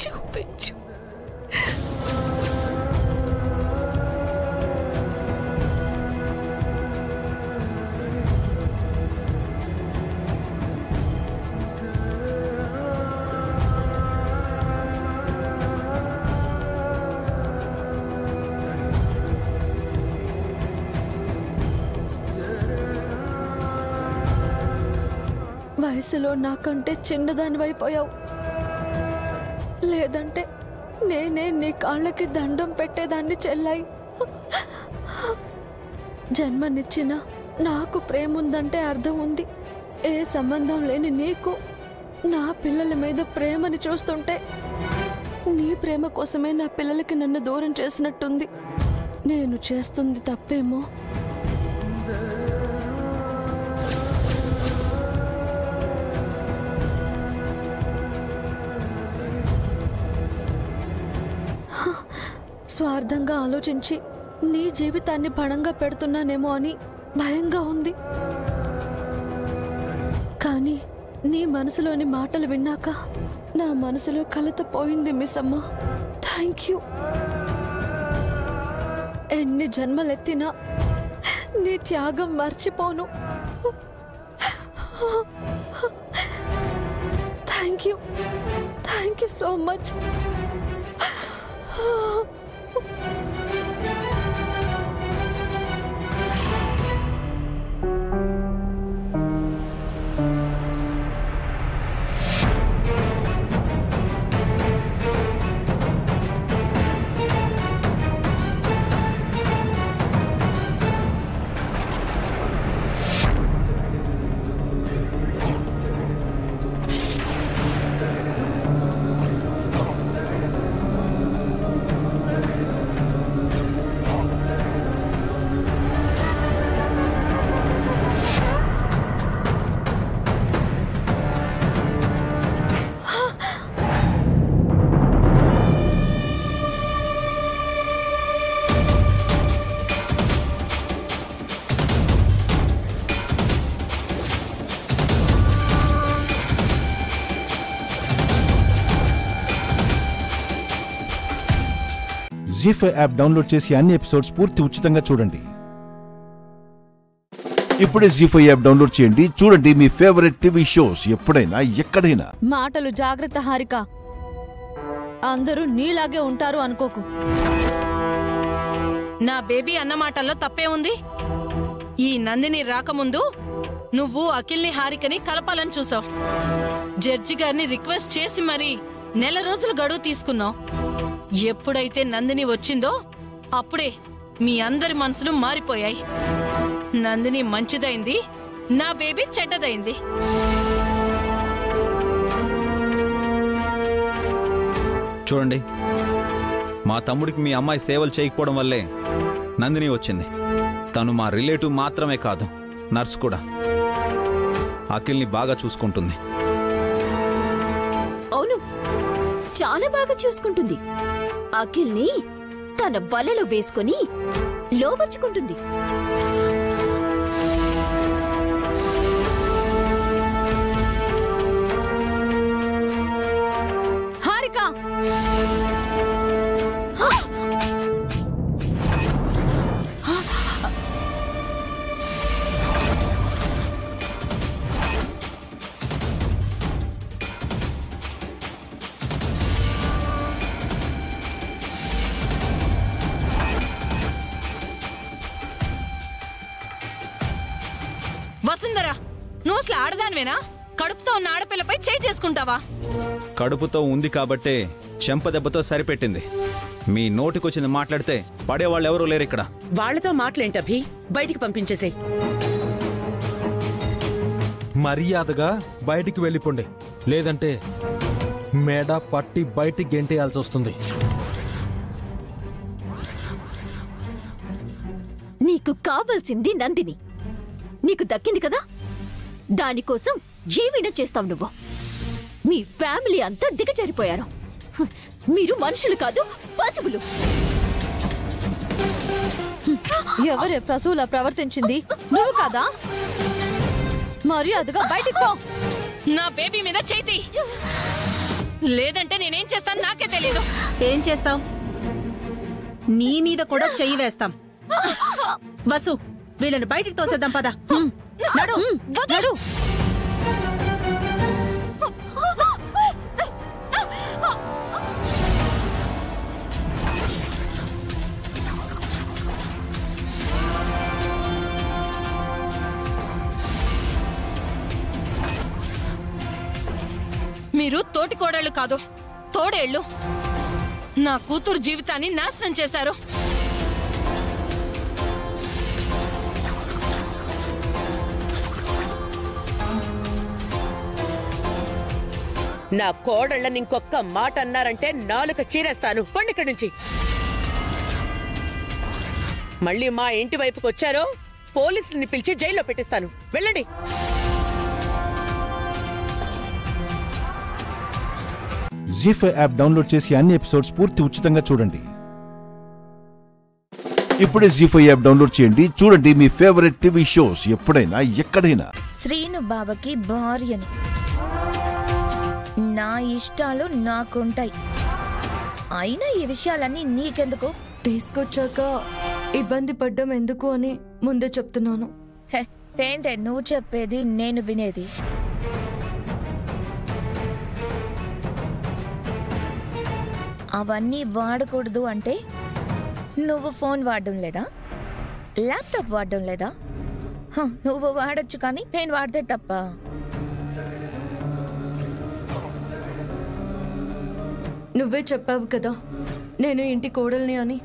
చూపించు. వయసులో నాకంటే చిన్నదానివైపోయావు. లేదంటే నేనే నీ కాళ్ళకి దండం పెట్టేదాన్ని చెల్లాయి. జన్మనిచ్చిన నాకు ప్రేమ ఉందంటే అర్థం ఉంది. ఏ సంబంధం లేని నీకు నా పిల్లల మీద ప్రేమని చూస్తుంటే నీ ప్రేమ కోసమే నా పిల్లలకి నన్ను దూరం చేసినట్టుంది. నేను చేస్తుంది తప్పేమో. స్వార్థంగా ఆలోచించి నీ జీవితాన్ని పణంగా పెడుతున్నానేమో అని భయంగా ఉంది. కానీ నీ మనసులోని మాటలు విన్నాక నా మనసులో కలత పోయింది మిస్ అమ్మ. Thank you. ఎన్ని జన్మలెత్తినా నీ త్యాగం మర్చిపోను. Thank you, thank you so much. Zee five app download చేసి అన్ని ఎపిసోడ్స్ పూర్తి ఉచితంగా చూడండి. ఇప్పుడే జీ5 యాప్ డౌన్లోడ్ చేయండి. చూడండి మీ ఫేవరెట్ టీవీ షోస్ ఎప్పుడైనా ఎక్కడైనా. మాటలు జాగ్రత్త హారిక. అందరూ నీలాగే ఉంటారు అనుకోకు. నా బేబీ అన్న మాటల్లో తప్పే ఉంది. ఈ నందిని రాకముందు నువ్వు అఖిల్ని హారికని కలపాలని చూసావు. జడ్జి గారిని రిక్వెస్ట్ చేసి మరి నెల రోజులు గడువు తీసుకున్నావు. ఎప్పుడైతే నందిని వచ్చిందో అప్పుడే మీ అందరి మనసులు మారిపోయాయి. నందిని మంచిదైంది, నా బేబీ చెడ్డదైంది. చూడండి, మా తమ్ముడికి మీ అమ్మాయి సేవలు చేయకపోవడం వల్లే నందిని వచ్చింది. తను మా రిలేటివ్ మాత్రమే కాదు, నర్స్ కూడా. అఖిల్ని బాగా చూసుకుంటుంది. అవును, చాలా బాగా చూసుకుంటుంది. అఖిల్ని తన వలలో వేసుకుని లోబర్చుకుంటుంది. హారిక, వసుంధరా, నువ్వు అసలు ఆడదానివేనా? కడుపుతో ఉన్న ఆడపిల్లపై చేయి చేసుకుంటావా? కడుపుతో ఉంది కాబట్టే చెంపదెబ్బతో సరిపెట్టింది. మీ నోటికొచ్చింది మాట్లాడితే పడేవాళ్ళెవరూ లేరు ఇక్కడ. వాళ్లతో మాటలేంటి అభి? బయటికి పంపించేసే. మర్యాదగా బయటికి వెళ్ళిపోండి, లేదంటే మేడ పట్టి బయటికి గెంటేయాల్సి వస్తుంది. నీకు కావాల్సింది నందిని, నీకు దక్కింది కదా, దానికోసం ఏమైనా చేస్తావు నువ్వు. మీ ఫ్యామిలీ అంతా దిగజారిపోయారు. మీరు మనుషులు కాదు, పశువులు. ఎవరే పశువులా ప్రవర్తించింది? నువ్వు కాదా? మర్యాదగా బయటికి పో. నా బేబీ మీద చేతి, లేదంటే నేనేం చేస్తాను నాకే తెలీదు. ఏం చేస్తావు? నీ మీద కూడా చెయ్యి వేస్తాం. వసు, వీళ్ళని బయటికి తోసేద్దాం పద. నడు నడు. మీరు తోటి కోడళ్ళు కాదు, తోడేళ్ళు. నా కూతురు జీవితాన్ని నాశనం చేశారు. నా కోడళ్ళని ఇంకొక్క మాట అన్నారంటే నాలుక చీరేస్తాను. పండి ఇక్కడి నుంచి. మళ్ళీ మా ఇంటి వైపుకి వచ్చారో పోలీసుల్ని పిలిచి జైల్లో పెట్టిస్తాను. వెళ్ళండి. జీ5 యాప్ డౌన్లోడ్ చేసి అన్ని ఎపిసోడ్స్ పూర్తి ఉచితంగా చూడండి. ఇప్పుడే జీ5 యాప్ డౌన్లోడ్ చేయండి. చూడండి మీ ఫేవరెట్ టీవీ షోస్ ఎప్పుడైనా ఎక్కడైనా. శ్రీను బాబాకి భార్యని, నా ఇష్టాలు నాకుంటాయి. అయినా ఈ విషయాలన్నీ నీకెందుకు? తీసుకొచ్చాక ఇబ్బంది పడ్డం ఎందుకు అని ముందే చెప్తున్నాను. ఏంటే నువ్వు చెప్పేది నేను వినేది? అవన్నీ వాడకూడదు అంటే నువ్వు ఫోన్ వాడడం లేదా? ల్యాప్టాప్ వాడడం లేదా? నువ్వు వాడొచ్చు కానీ నేను వాడితే తప్ప. నువ్వే చెప్పావు కదా నేను ఇంటి కోడల్ని అని.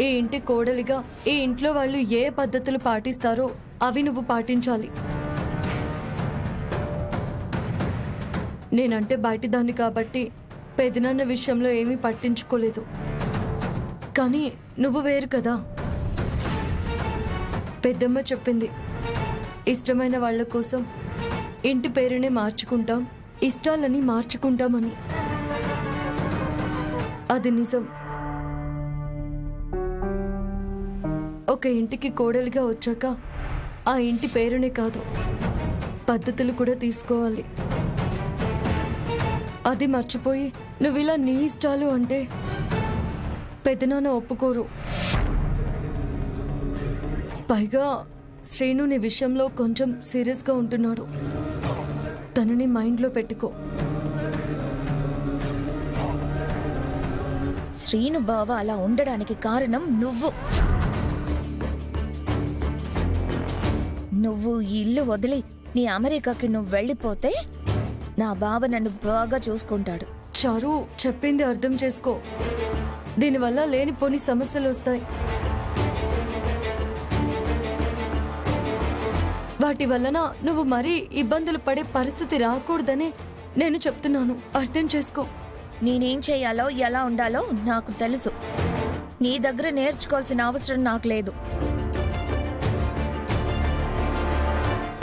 ఈ ఇంటి కోడలిగా ఈ ఇంట్లో వాళ్ళు ఏ పద్ధతులు పాటిస్తారో అవి నువ్వు పాటించాలి. నేనంటే బయటి దాన్ని కాబట్టి పెదనాన్న విషయంలో ఏమీ పట్టించుకోలేదు. కానీ నువ్వు వేరు కదా. పెద్దమ్మ చెప్పింది, ఇష్టమైన వాళ్ళ కోసం ఇంటి పేరునే మార్చుకుంటాం, ఇష్టాలని మార్చుకుంటామని. అది నిజం. ఒక ఇంటికి కోడలిగా వచ్చాక ఆ ఇంటి పేరునే కాదు, పద్ధతులు కూడా తీసుకోవాలి. అది మర్చిపోయి నువ్విలా నీ ఇష్టాలు అంటే పెదనాన్న ఒప్పుకోరు. పైగా శ్రీను నీ విషయంలో కొంచెం సీరియస్గా ఉంటున్నాడు. తనని మైండ్లో పెట్టుకో. శ్రీను బావ అలా ఉండడానికి కారణం నువ్వు. నువ్వు ఈ ఇల్లు వదిలి నీ అమెరికాకి నువ్వు వెళ్ళిపోతే నా బావ నన్ను బాగా చూసుకుంటాడు. చారు, చెప్పింది అర్థం చేసుకో. దీనివల్ల లేనిపోని సమస్యలు వస్తాయి. వాటి వలన నువ్వు మరీ ఇబ్బందులు పడే పరిస్థితి రాకూడదని నేను చెప్తున్నాను. అర్థం చేసుకో. నేనేం చేయాలో ఎలా ఉండాలో నాకు తెలుసు. నీ దగ్గర నేర్చుకోవాల్సిన అవసరం నాకు లేదు.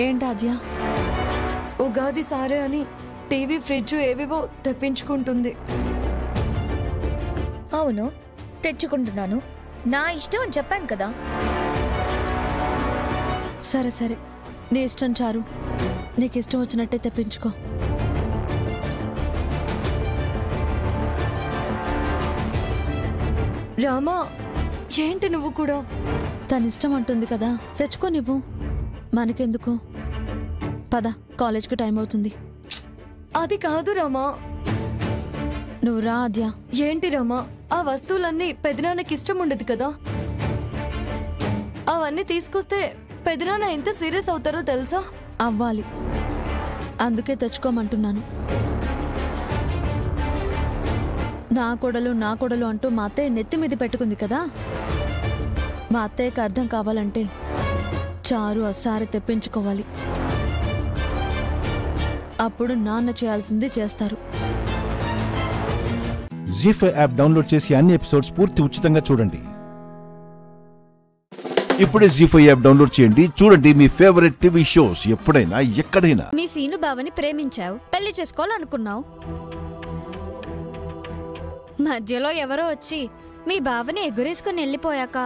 ఏంటాద్యా? ఉగాది సారే అని టీవీ, ఫ్రిడ్జ్ ఏవేవో తెప్పించుకుంటుంది. అవును, తెచ్చుకుంటున్నాను. నా ఇష్టం అని చెప్పాను కదా. సరే సరే, నీ ఇష్టం చారు. నీకు ఇష్టం వచ్చినట్టే తెప్పించుకో. రామా, ఏంటి నువ్వు కూడా? తన ఇష్టం అంటుంది కదా, తెచ్చుకో నువ్వు. మనకెందుకు? పద, కాలేజ్కి టైం అవుతుంది. అది కాదు రామా. నువ్వు రా ఆద్య. ఏంటి రామా, ఆ వస్తువులన్నీ పెదనాన్నకి ఇష్టం ఉండదు కదా. అవన్నీ తీసుకొస్తే పెదనాన్న ఎంత సీరియస్ అవుతారో తెలుసా? అవ్వాలి, అందుకే తెచ్చుకోమంటున్నాను. నా కొడలు అంటూ మా అత్తయ్య నెత్తి మీద పెట్టుకుంది కదా. మా అత్తయ్యకి అర్థం కావాలంటే చారు అసారి తెప్పించుకోవాలి. అప్పుడు నాన్న చేయాల్సింది చేస్తారు. జీ5 యాప్ డౌన్లోడ్ చేసి అన్ని ఎపిసోడ్స్ పూర్తి ఉచితంగా చూడండి. ఇప్పుడే జీ5 యాప్ డౌన్లోడ్ చేయండి. చూడండి మీ ఫేవరెట్ టీవీ షోస్ ఎప్పుడైనా ఎక్కడైనా. మీ సీను బావని ప్రేమించావు, పెళ్లి చేసుకోవాలనుకున్నావు. మధ్యలో ఎవరో వచ్చి మీ బావని ఎగురేసుకుని వెళ్ళిపోయాక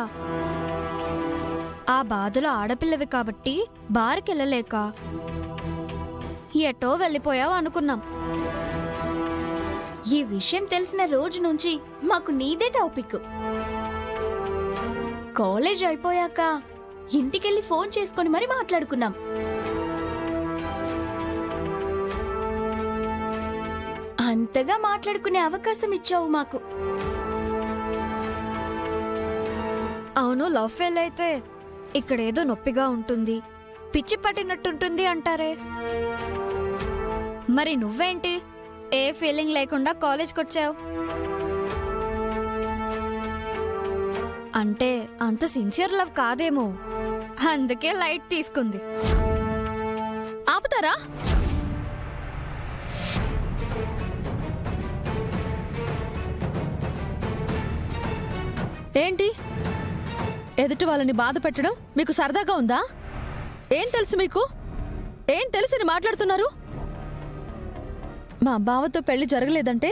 ఆ బాధలో ఆడపిల్లవి కాబట్టి బార్కెళ్ళలేక ఎటో వెళ్ళిపోయావు అనుకున్నాం. ఈ విషయం తెలిసిన రోజు నుంచి మాకు నీదే టాపిక్. కాలేజ్ అయిపోయాక ఇంటికెళ్ళి ఫోన్ చేసుకొని మరి మాట్లాడుకున్నాం. అంతగా మాట్లాడుకునే అవకాశం ఇచ్చావు మాకు. అవును, లవ్ ఫెయిల్ అయితే ఇక్కడేదో నొప్పిగా ఉంటుంది, పిచ్చి పట్టినట్టుంటుంది అంటారే. మరి నువ్వేంటి ఏ ఫీలింగ్ లేకుండా కాలేజ్కి వచ్చావు? అంటే అంత సిన్సియర్ లవ్ కాదేమో, అందుకే లైట్ తీసుకుంది. ఆపుతారా? ఏంటి ఎదుటి వాళ్ళని బాధ పెట్టడం మీకు సరదాగా ఉందా? ఏం తెలుసు మీకు? ఏం తెలిసి మాట్లాడుతున్నారు? మా బావతో పెళ్లి జరగలేదంటే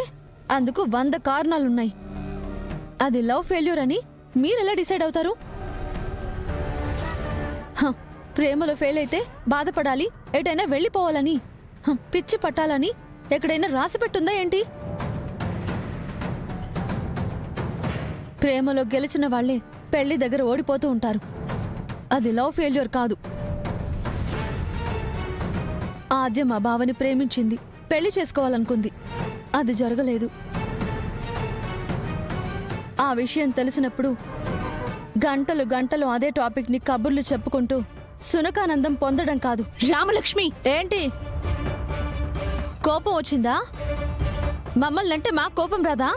అందుకు 100 కారణాలున్నాయి. అది లవ్ ఫెయిల్యూర్ అని మీరెలా డిసైడ్ అవుతారు? ప్రేమలో ఫెయిల్ అయితే బాధపడాలి, ఎటైనా వెళ్ళిపోవాలని, పిచ్చి పట్టాలని ఎక్కడైనా రాసి పెట్టుందా ఏంటి? ప్రేమలో గెలిచిన వాళ్లే పెళ్లి దగ్గర ఓడిపోతూ ఉంటారు. అది లవ్ ఫెయిల్యూర్ కాదు. ఆద్య మా బావని ప్రేమించింది, పెళ్లి చేసుకోవాలనుకుంది, అది జరగలేదు. ఆ విషయం తెలిసినప్పుడు గంటలు గంటలు అదే టాపిక్ ని కబుర్లు చెప్పుకుంటూ సునకానందం పొందడం కాదు. రామలక్ష్మి, ఏంటి కోపం వచ్చిందా? మమ్మల్ని అంటే మా కోపం రాదా?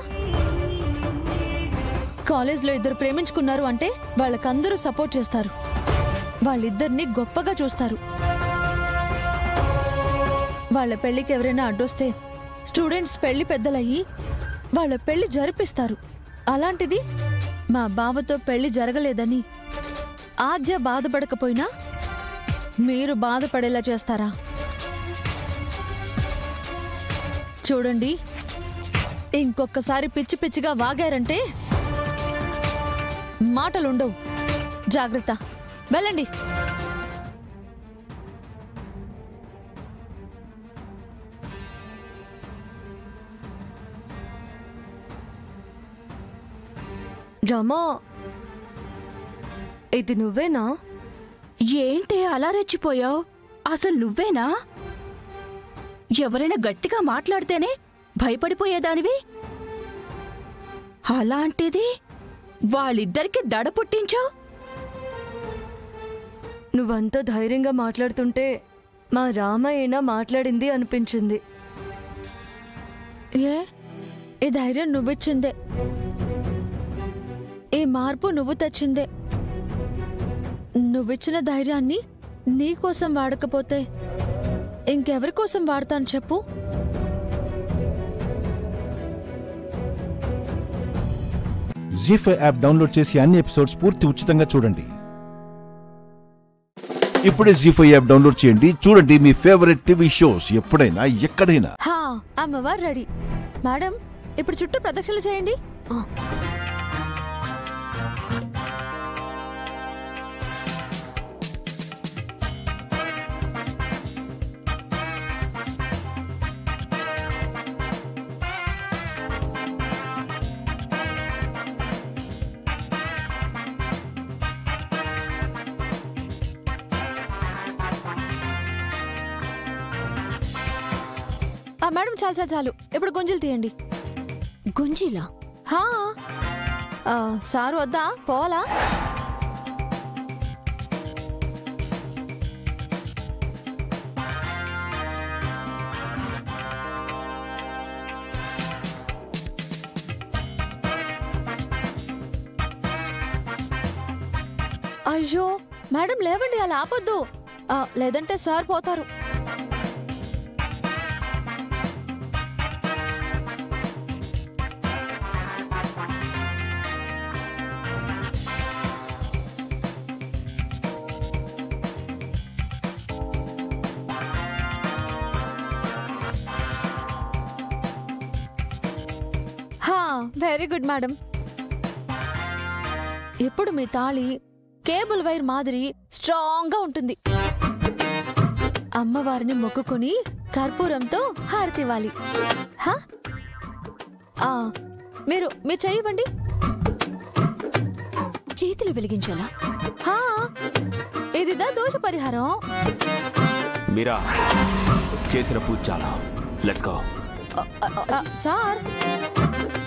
కాలేజ్లో ఇద్దరు ప్రేమించుకున్నారు అంటే వాళ్ళకందరూ సపోర్ట్ చేస్తారు, వాళ్ళిద్దరిని గొప్పగా చూస్తారు. వాళ్ళ పెళ్లికి ఎవరైనా అడ్డొస్తే స్టూడెంట్స్ పెళ్లి పెద్దలయ్యి వాళ్ళ పెళ్లి జరిపిస్తారు. అలాంటిది మా బావతో పెళ్లి జరగలేదని ఆద్య బాధపడకపోయినా మీరు బాధపడేలా చేస్తారా? చూడండి, ఇంకొకసారి పిచ్చి పిచ్చిగా వాగారంటే మాటలుండవు. జాగ్రత్త, వెళ్ళండి. రమా, ఇది నువ్వేనా? ఏంటి అలా రెచ్చిపోయావు? అసలు నువ్వేనా? ఎవరైనా గట్టిగా మాట్లాడితేనే భయపడిపోయేదానివి, అలాంటిది వాళ్ళిద్దరికి దడ పుట్టించావు. నువ్వంత ధైర్యంగా మాట్లాడుతుంటే మా రామయ్యనా మాట్లాడింది అనిపించింది. ఈ ధైర్యం నువ్విచ్చిందే, ఈ మార్పు నువ్వు తెచ్చిందే. నువ్విచ్చిన ధైర్యాన్ని నీకోసం వాడకపోతే ఇంకెవరి కోసం వాడతాను చెప్పు? జీ5 యాప్ డౌన్లోడ్ చేసి అన్ని ఎపిసోడ్స్ పూర్తి ఉచితంగా చూడండి. ఇప్పుడే జీ5 యాప్ డౌన్లోడ్ చేయండి. చూడండి మీ ఫేవరెట్ టీవీ షోస్ ఎప్పుడైనా ఎక్కడైనా. అమ్మవారు రెడీ. మేడం, ఇప్పుడు చుట్టూ ప్రదక్షిణలు చేయండి. మేడం, చాలు చాలు చాలు. ఇప్పుడు గుంజీలు తీయండి. గుంజీలా? సారు వద్దా? పోవాలా? అయ్యో మేడం, లేవండి, అలా ఆపొద్దు, లేదంటే సార్ పోతారు. Very good madam. ఇప్పుడు మీ తాళి కేబుల్ వైర్ మాదిరి స్ట్రాంగ్ గా ఉంటుంది. అమ్మవారిని మొక్కుకొని కర్పూరంతో హారతివ్వాలి. మీరు చెయ్యివ్వండి. చేతులు వెలిగించాలా? ఇదిదా దోష పరిహారం. మీరా చేసిన పూజ చాలా. Let's go. సార్,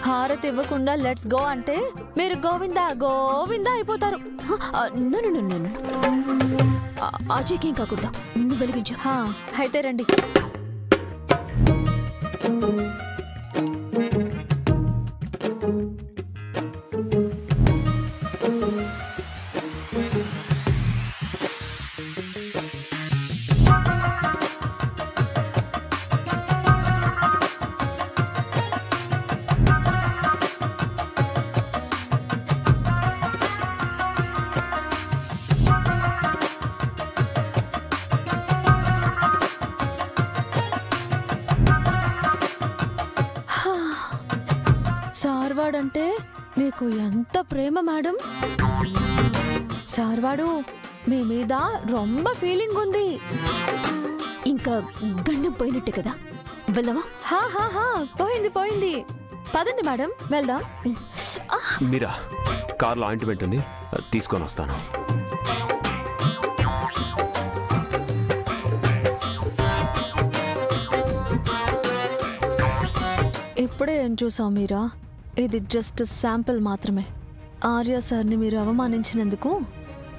హారతి ఇవ్వకుండా లెట్స్ గో అంటే మీరు గోవిందా గోవిందా అయిపోతారు. అజయ్కేం కాకుండా నువ్వు వెలిగించు. అయితే రండి. సార్వాడంటే మీకు ఎంత ప్రేమ మేడం. సార్వాడు మీ మీద రొంబ ఫీలింగ్ ఉంది. ఇంకా గండం పోయినట్టే కదా, వెళ్దామా? పోయింది పోయింది. పదండి మేడం, వెళ్దాం. మీరా కార్లో ఆయింట్మెంట్ ఉంది, తీసుకొని వస్తాను. ఇప్పుడే ఏం చూసావు మీరా? ఇది జస్ట్ శాంపిల్ మాత్రమే. ఆర్య సార్ని మీరు అవమానించినందుకు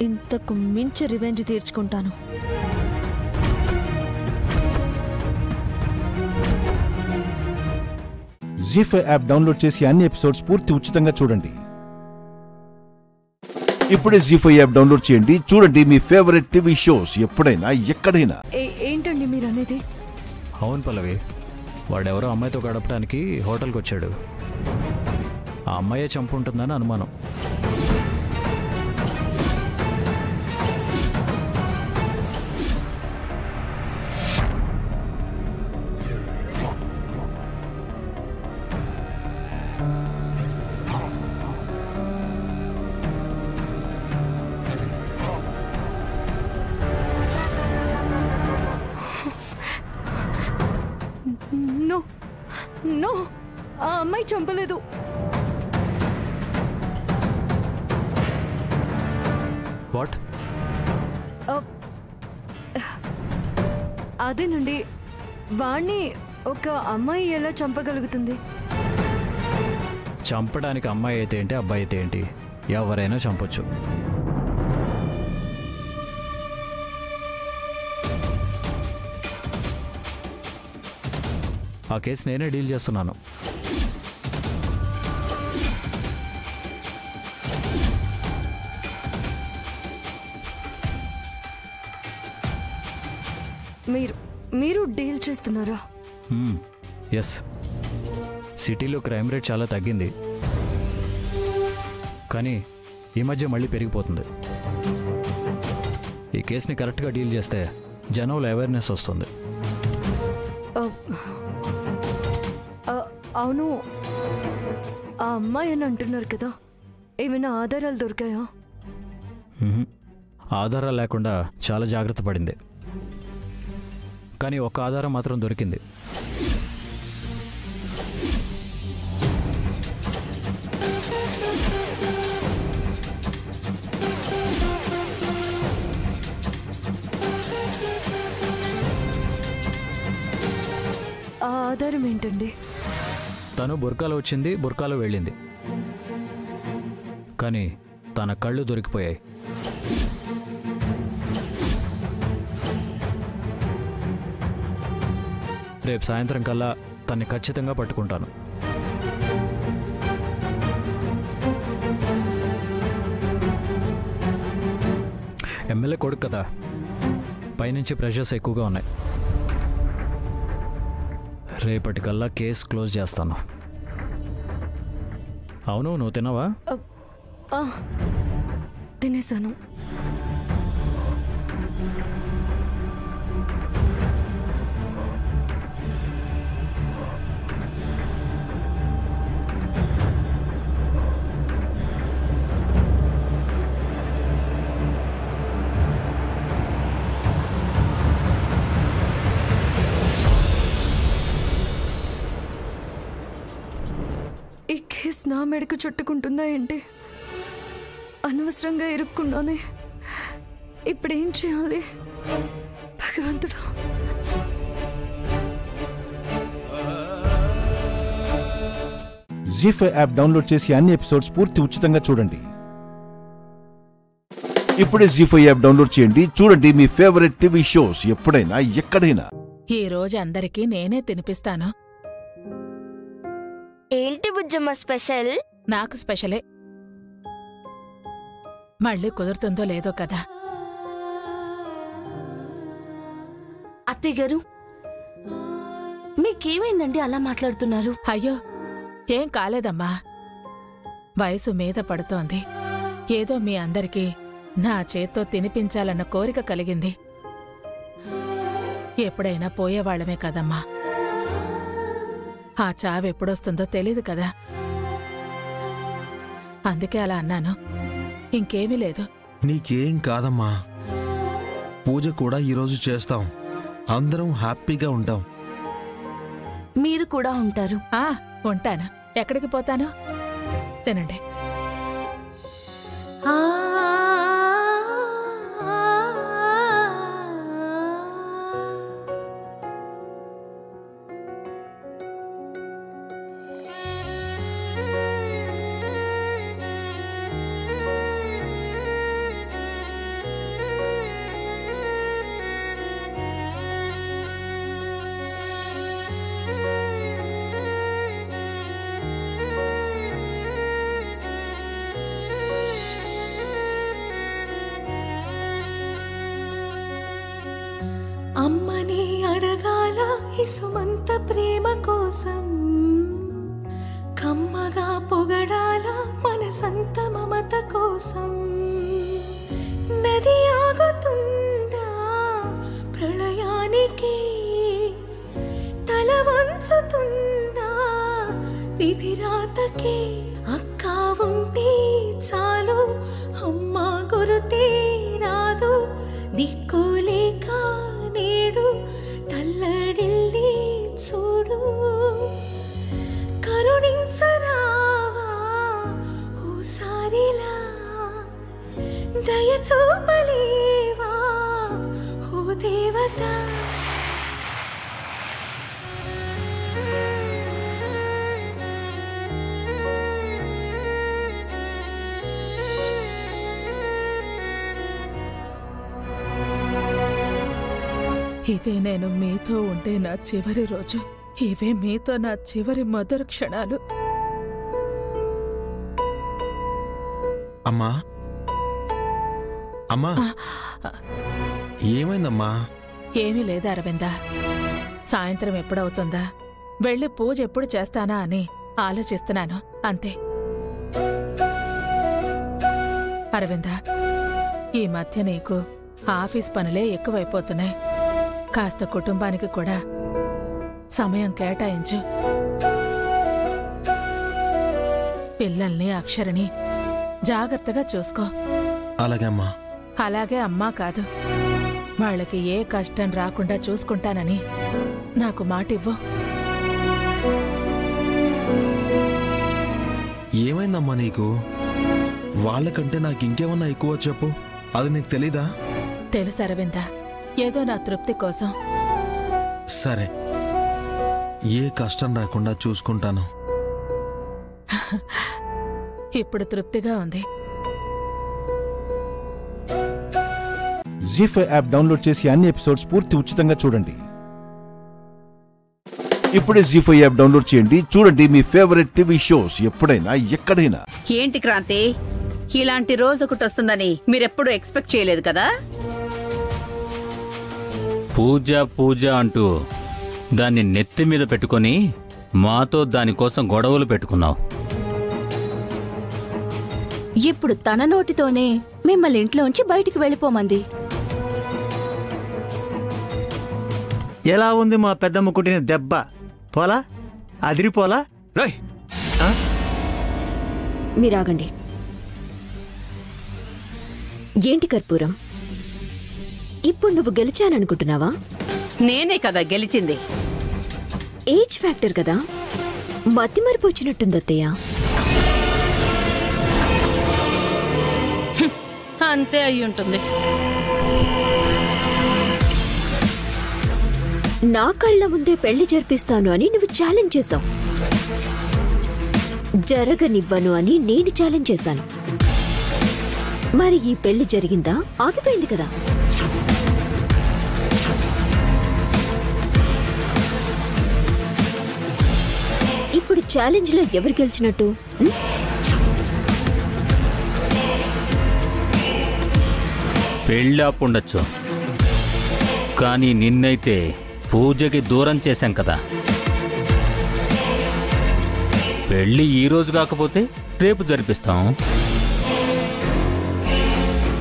ఇంతకు మించి రివెంజ్ తీర్చుకుంటాను. జీ5 యాప్ డౌన్లోడ్ చేసి అన్ని ఎపిసోడ్స్ పూర్తి ఉచితంగా చూడండి. ఇప్పుడే జీ5 యాప్ డౌన్లోడ్ చేయండి. చూడండి మీ ఫేవరెట్ టీవీ షోస్ ఎప్పుడైనా ఎక్కడైనా. ఏంటండి మీరు అనేది? అవును పల్లవి, వాడెవరో అమ్మాయితో గడపడానికి హోటల్కి వచ్చాడు. ఆ అమ్మాయే చంపుంటుందని అనుమానం. నో, ఆ అమ్మాయి చంపలేదు. వాట్? అదేనండి, వాణ్ణి ఒక అమ్మాయి ఎలా చంపగలుగుతుంది? చంపడానికి అమ్మాయి అయితే ఏంటి, అబ్బాయి అయితే ఏంటి, ఎవరైనా చంపొచ్చు. ఆ కేసు నేనే డీల్ చేస్తున్నాను. మీరు డీల్ చేస్తున్నారా? ఎస్. సిటీలో క్రైమ్ రేట్ చాలా తగ్గింది, కానీ ఈ మధ్య మళ్ళీ పెరిగిపోతుంది. ఈ కేసుని కరెక్ట్గా డీల్ చేస్తే జనంలో అవేర్నెస్ వస్తుంది. అవును, ఆ అమ్మాయి అని అంటున్నారు కదా, ఏమైనా ఆధారాలు దొరికాయా? ఆధారాలు లేకుండా చాలా జాగ్రత్త పడింది, కానీ ఒక ఆధారం మాత్రం దొరికింది. ఆ ఆధారం ఏంటండి? తను బుర్కాలో వచ్చింది, బుర్కాలో వెళ్ళింది, కానీ తన కళ్ళు దొరికిపోయాయి. రేపు సాయంత్రం కల్లా తన్ని ఖచ్చితంగా పట్టుకుంటాను. ఎమ్మెల్యే కొడుకు కదా, పైనుంచి ప్రెషర్స్ ఎక్కువగా ఉన్నాయి. రేపటికల్లా కేసు క్లోజ్ చేస్తాను. అవును, నువ్వు తిన్నావా? తినేసాను. ఈ కేసు నా మెడకు చుట్టుకుంటుందా ఏంటి? అనవసరంగా ఇరుక్కున్నానే. ఇప్పుడేం చేయాలి భగవంతుడు? జీ5 యాప్ డౌన్లోడ్ చేసి అన్ని ఎపిసోడ్స్ పూర్తి ఉచితంగా చూడండి. ఇప్పుడే జీ5 యాప్ డౌన్లోడ్ చేయండి. చూడండి మీ ఫేవరెట్ టీవీ షోస్ ఎప్పుడైనా ఎక్కడైనా. ఈ రోజు అందరికీ నేనే తినిపిస్తాను. ఏంటి బుజ్జమ్మ స్పెషల్? నాకు స్పెషలే. మళ్ళీ కుదురుతుందో లేదో కదా. అత్తయ్య గారు, మీకేమైందండి అలా మాట్లాడుతున్నారు? అయ్యో, ఏం కాలేదమ్మా. వయసు మీద పడుతోంది. ఏదో మీ అందరికీ నా చేత్తో తినిపించాలన్న కోరిక కలిగింది. ఎప్పుడైనా పోయేవాళ్లమే కదమ్మా. ఆ చావెప్పుడొస్తుందో తెలీదు కదా. అందుకే అలా అన్నాను, ఇంకేమీ లేదు. నీకేం కాదమ్మా. పూజ కూడా ఈరోజు చేస్తాం. అందరం హ్యాపీగా ఉంటాం. మీరు కూడా ఉంటారు? ఉంటాను. ఎక్కడికి పోతాను? తినండి. అమ్మని అడగాల ఇసుమంత ప్రేమ కోసం, కమ్మగా పొగడాల మనసంత మమత కోసం. నది ఆగుతుందా ప్రళయానికి, తల వంచుతుందా విధిరాతకి. అక్క ఉంటే చాలు అమ్మ గురుతే రాదు. దిక్కులేక నేడు తల్లడిల్లి చూడు. కరుణించరావా ఓసారిలా, దయ చూపలేవా ఓ దేవత. ఇదే నేను మీతో ఉండే నా చివరి రోజు. ఇవే మీతో నా చివరి మధుర క్షణాలు. అమ్మా, అమ్మా, ఏమైందమ్మా? ఏమీ లేదు అరవిందా. సాయంత్రం ఎప్పుడవుతుందా, వెళ్ళి పూజ ఎప్పుడు చేస్తానా అని ఆలోచిస్తున్నాను, అంతే. అరవిందా, ఈ మధ్య నీకు ఆఫీస్ పనులే ఎక్కువైపోతున్నాయి. కాస్త కుటుంబానికి కూడా సమయం కేటాయించు. పిల్లల్ని అక్షరని జాగ్రత్తగా చూసుకో. అలాగే అమ్మా. అలాగే అమ్మా కాదు, వాళ్ళకి ఏ కష్టం రాకుండా చూసుకుంటానని నాకు మాటివ్వు. ఏమైందమ్మా నీకు? వాళ్ళకంటే నాకు ఇంకేమన్నా ఎక్కువ చెప్పు. అది నీకు తెలీదా? తెలుసు అరవిందా, ఏదో నా తృప్తి కోసం. సరే, ఏ కష్టం రాకుండా చూసుకుంటాను. ఇప్పుడు తృప్తిగా ఉంది. జీ5 యాప్ డౌన్లోడ్ చేసి అన్ని ఎపిసోడ్స్ పూర్తి ఉచితంగా చూడండి. ఇప్పుడే జీ5 యాప్ డౌన్లోడ్ చేయండి. చూడండి మీ ఫేవరెట్ టీవీ షోస్ ఎప్పుడైనా ఎక్కడైనా. ఏంటి క్రాంతి, ఇలాంటి రోజు ఒకటి వస్తుందని మీరెప్పుడు ఎక్స్పెక్ట్ చేయలేదు కదా? పూజ పూజ అంటూ దాన్ని నెత్తి మీద పెట్టుకొని మాతో దానికోసం గొడవలు పెట్టుకున్నావు. ఇప్పుడు తన నోటితోనే మిమ్మల్ని ఇంట్లోంచి బయటికి వెళ్ళిపోమంది. ఎలా ఉంది మా పెద్దమ్మ కుట్టిన దెబ్బ? పోలా? అదిరిపోలా? మీరాగండి. ఏంటి కర్పూరం, ఇప్పుడు నువ్వు గెలిచాననుకుంటున్నావా? నేనే కదా గెలిచింది. ఏజ్ ఫ్యాక్టర్ కదా, మతి మరిపి వచ్చినట్టుంది అత్తయ్య. అంతే అయి ఉంటుంది. నా కళ్ళ ముందే పెళ్లి జరిపిస్తాను అని నువ్వు ఛాలెంజ్ చేశావు. జరగనివ్వను అని నేను ఛాలెంజ్ చేశాను. మరి ఈ పెళ్లి జరిగిందా? ఆగిపోయింది కదా. ఇప్పుడు ఛాలెంజ్ లో ఎవరు గెలిచినట్టు? పెళ్ళాపుండొచ్చు, కానీ నిన్నైతే పూజకి దూరం చేశాం కదా. పెళ్లి ఈ రోజు కాకపోతే రేపు జరిపిస్తాం.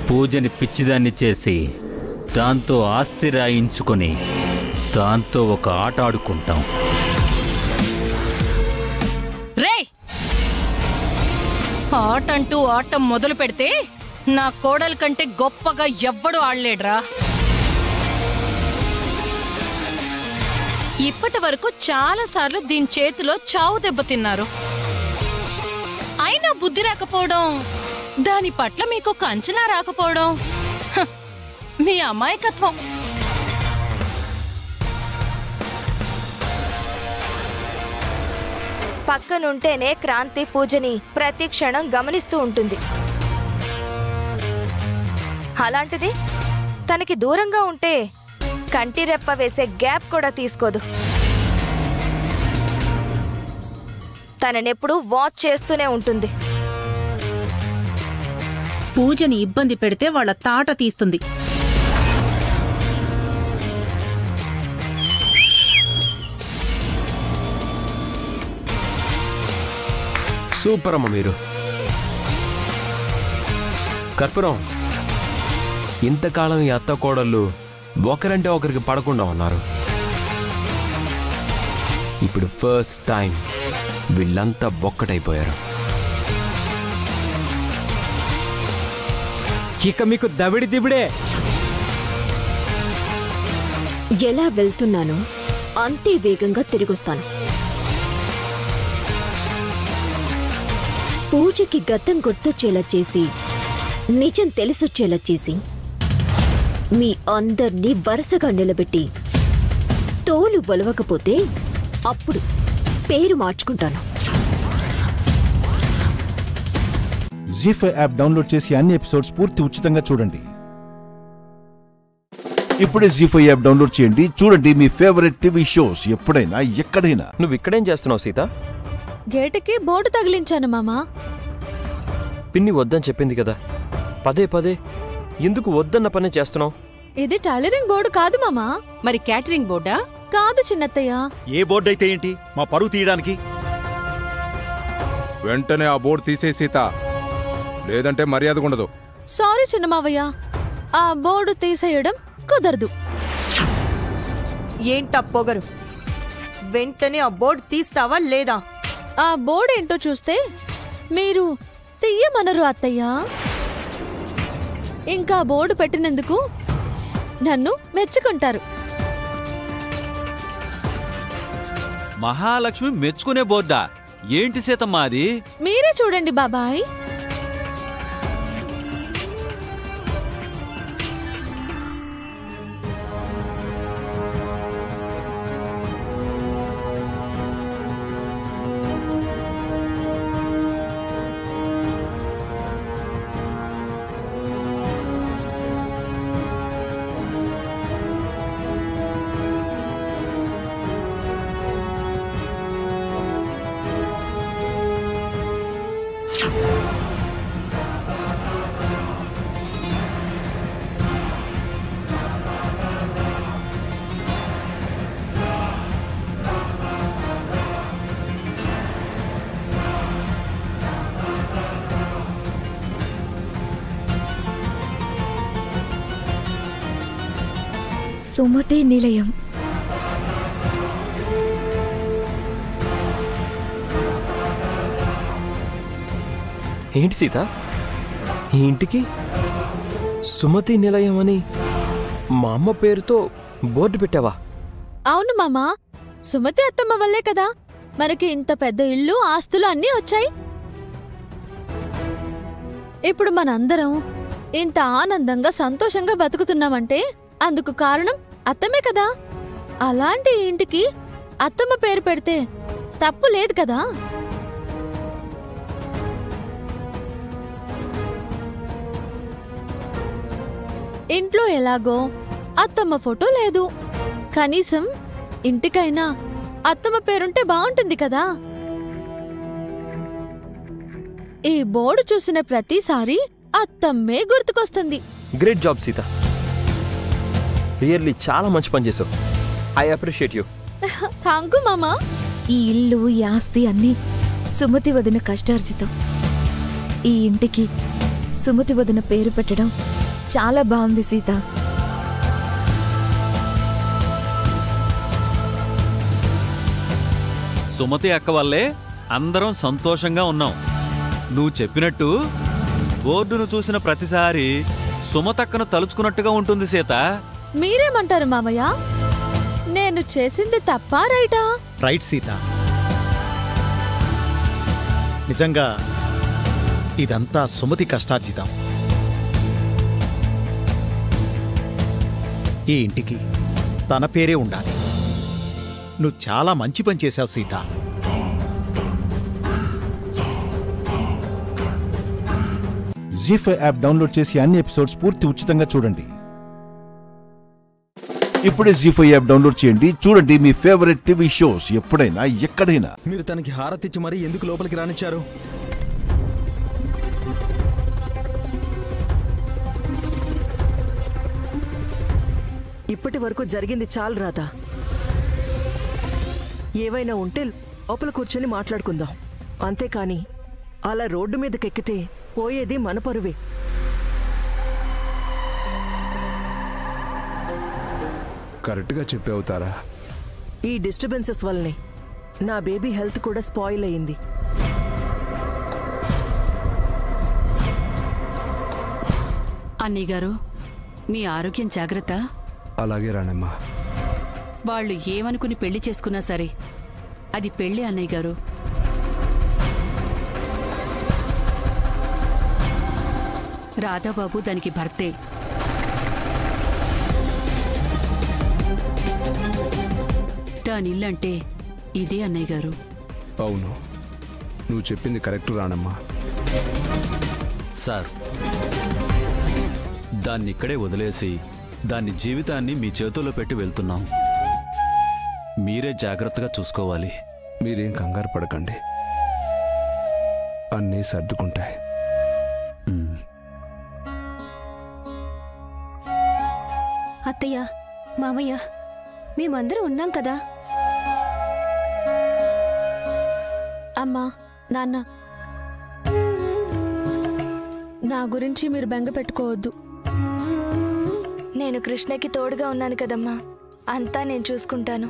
పూజని పిచ్చిదాన్ని చేసి దాంతో ఆస్తి రాయించుకొని దాంతో ఒక ఆట ఆడుకుంటాం. రే, ఆటంటూ ఆట మొదలు పెడితే నా కోడల కంటే గొప్పగా ఎవ్వడు ఆడలేడ్రా. ఇప్పటి వరకు చాలా సార్లు దీని చేతిలో చావు దెబ్బతిన్నారు. అయినా బుద్ధి రాకపోవడం, దాని పట్ల మీకు ఒక అంచనా రాకపోవడం మీ అమాయకత్వం. పక్కనుంటేనే క్రాంతి పూజని ప్రతి క్షణం గమనిస్తూ ఉంటుంది. అలాంటిది తనకి దూరంగా ఉంటే కంటి రెప్ప వేసే గ్యాప్ కూడా తీసుకోదు. తననెప్పుడు వాచ్ చేస్తూనే ఉంటుంది. పూజని ఇబ్బంది పెడితే వాళ్ళ తాట తీస్తుంది. సూపర్ అమ్మ మీరు. కర్పూరం, ఇంతకాలం ఈ అత్త కోడళ్ళు ఒకరంటే ఒకరికి పడకుండా ఉన్నారు. ఇప్పుడు ఫస్ట్ టైం వీళ్ళంతా ఒక్కటైపోయారు. ఇక మీకు దవిడి దివిడే. ఎలా వెళ్తున్నానో అంతే వేగంగా తిరిగొస్తాను. పూజకి గతం గుర్తొచ్చేలా చేసి, నిజం తెలిసొచ్చేలా చేసి, మీ అందర్నీ వరుసగా నిలబెట్టి తోలు బొలవకపోతే అప్పుడు పేరు మార్చుకుంటాను. జీ5 యాప్ డౌన్లోడ్ చేసి అన్ని ఎపిసోడ్స్ పూర్తి ఉచితంగా చూడండి. ఇప్పుడే జీ5 యాప్ డౌన్లోడ్ చేయండి. చూడండి మీ ఫేవరెట్ టీవీ షోస్ ఎప్పుడైనా ఎక్కడైనా. నువ్వు ఇక్కడేం చేస్తున్నావు సీత? గేటుకి బోర్డు తగిలించాను మామా. పిన్ని వద్దని చెప్పింది కదా, పదే పదే ఎందుకు వద్దన్న పని చేస్తున్నావు? ఇది టైలరింగ్ బోర్డు కాదు మామా. మరి క్యాటరింగ్ బోర్డా? కాదు చిన్నత్తయ్య. ఏ బోర్డు అయితే ఏంటి, మా పరువు తీయడానికి? వెంటనే ఆ బోర్డు తీసే సీత, లేదంటే మర్యాద ఉండదు. సారీ చిన్నమావయ్య, ఆ బోర్డు తీసేయడం కుదరదు. ఏంటా పొగరు? వెంటనే ఆ బోర్డు తీస్తావా లేదా? ఆ బోర్డు ఏంటో చూస్తే మీరు తీయమనరు అత్తయ్య. ఇంకా బోర్డు పెట్టినందుకు నన్ను మెచ్చుకుంటారు. మహాలక్ష్మి మెచ్చుకునే బోర్డా? ఏంటి సీతమ్మా అది? మీరే చూడండి బాబాయ్. సుమతి నిలయం. ఏంటి సీత, ఈ ఇంటికి సుమతి నిలయం అని మా అమ్మ పేరుతో బోర్డు పెట్టావా? అవును మామా, సుమతి అత్తమ్మ వల్లే కదా మనకి ఇంత పెద్ద ఇల్లు ఆస్తులు అన్నీ వచ్చాయి. ఇప్పుడు మనందరం ఇంత ఆనందంగా సంతోషంగా బతుకుతున్నామంటే అందుకు కారణం అత్తమే కదా. అలాంటి ఇంటికి అత్తమ్మ పేరు పెడితే తప్పు లేదు కదా. ఇంట్లో ఎలాగో అత్తమ్మ ఫోటో లేదు, కనీసం ఇంటికైనా అత్తమ్మ పేరుంటే బాగుంటుంది కదా. ఈ బోర్డు చూసిన ప్రతిసారి అత్తమ్మే గుర్తుకొస్తుంది. గ్రేట్ జాబ్ సీత, రియల్లీ చాలా మంచి పని చేసావు. I appreciate you. Thank you మామా. ఈ ఇల్లు, ఈ ఆస్తి అన్నీ సుమతి వదిన కష్టార్జితం. ఈ ఇంటికి సుమతి వదిన పేరు పెట్టడం చాలా బాగుంది సీత. సుమతి అక్క వల్లే అందరం సంతోషంగా ఉన్నాం. నువ్వు చెప్పినట్టు బోర్డును చూసిన ప్రతిసారి సుమతక్కను తలుచుకున్నట్టుగా ఉంటుంది సీత. మీరేమంటారు మామయ్య? నేను చేసింది తప్పా రైటా? రైట్ సీత. నిజంగా ఇదంతా సుమతి కష్టార్జితం. ఈ ఇంటికి తన పేరే ఉండాలి. నువ్వు చాలా మంచి పని చేశావు సీత. జీ5 యాప్ డౌన్లోడ్ చేసి అన్ని ఎపిసోడ్స్ పూర్తి ఉచితంగా చూడండి. ఇప్పుడే జీ5 యాప్ డౌన్లోడ్ చేయండి. చూడండి మీ ఫేవరెట్ టీవీ షోస్ ఎప్పుడైనా ఎక్కడైనా. మీరు తనకి హారతిచ్చి మరీ ఎందుకు లోపలికి రానిచ్చారు? ఇప్పటి వరకు జరిగింది చాలు రాధా. ఏవైనా ఉంటే లోపల కూర్చొని మాట్లాడుకుందాం. అంతేకాని అలా రోడ్డు మీదకెక్కితే పోయేది మన పరువే. కరెక్ట్గా చెప్పవుతారా? ఈ డిస్టర్బెన్సెస్ వల్లనే నా బేబీ హెల్త్ కూడా స్పాయిల్ అయింది. అన్నయ్య గారు, మీ ఆరోగ్యం జాగ్రత్త. అలాగే రానమ్మా. వాళ్ళు ఏమనుకుని పెళ్లి చేసుకున్నా సరే అది పెళ్లి అన్నయ్య గారు. రాధాబాబు దానికి భర్తే. దానిల్లంటే ఇదే అన్నయ్య గారు. అవును, నువ్వు చెప్పింది కరెక్ట్ రానమ్మా. సార్, దాన్ని ఇక్కడే వదిలేసి దాని జీవితాన్ని మీ చేతుల్లో పెట్టి వెళ్తున్నాం. మీరే జాగ్రత్తగా చూసుకోవాలి. మీరేం కంగారు పడకండి, అన్నీ సర్దుకుంటాయి. అత్తయ్య, మామయ్య, మేమందరం ఉన్నాం కదా. అమ్మా, నాన్న, నా గురించి మీరు బెంగ పెట్టుకోవద్దు. నేను కృష్ణకి తోడుగా ఉన్నాను కదమ్మా, అంతా నేను చూసుకుంటాను.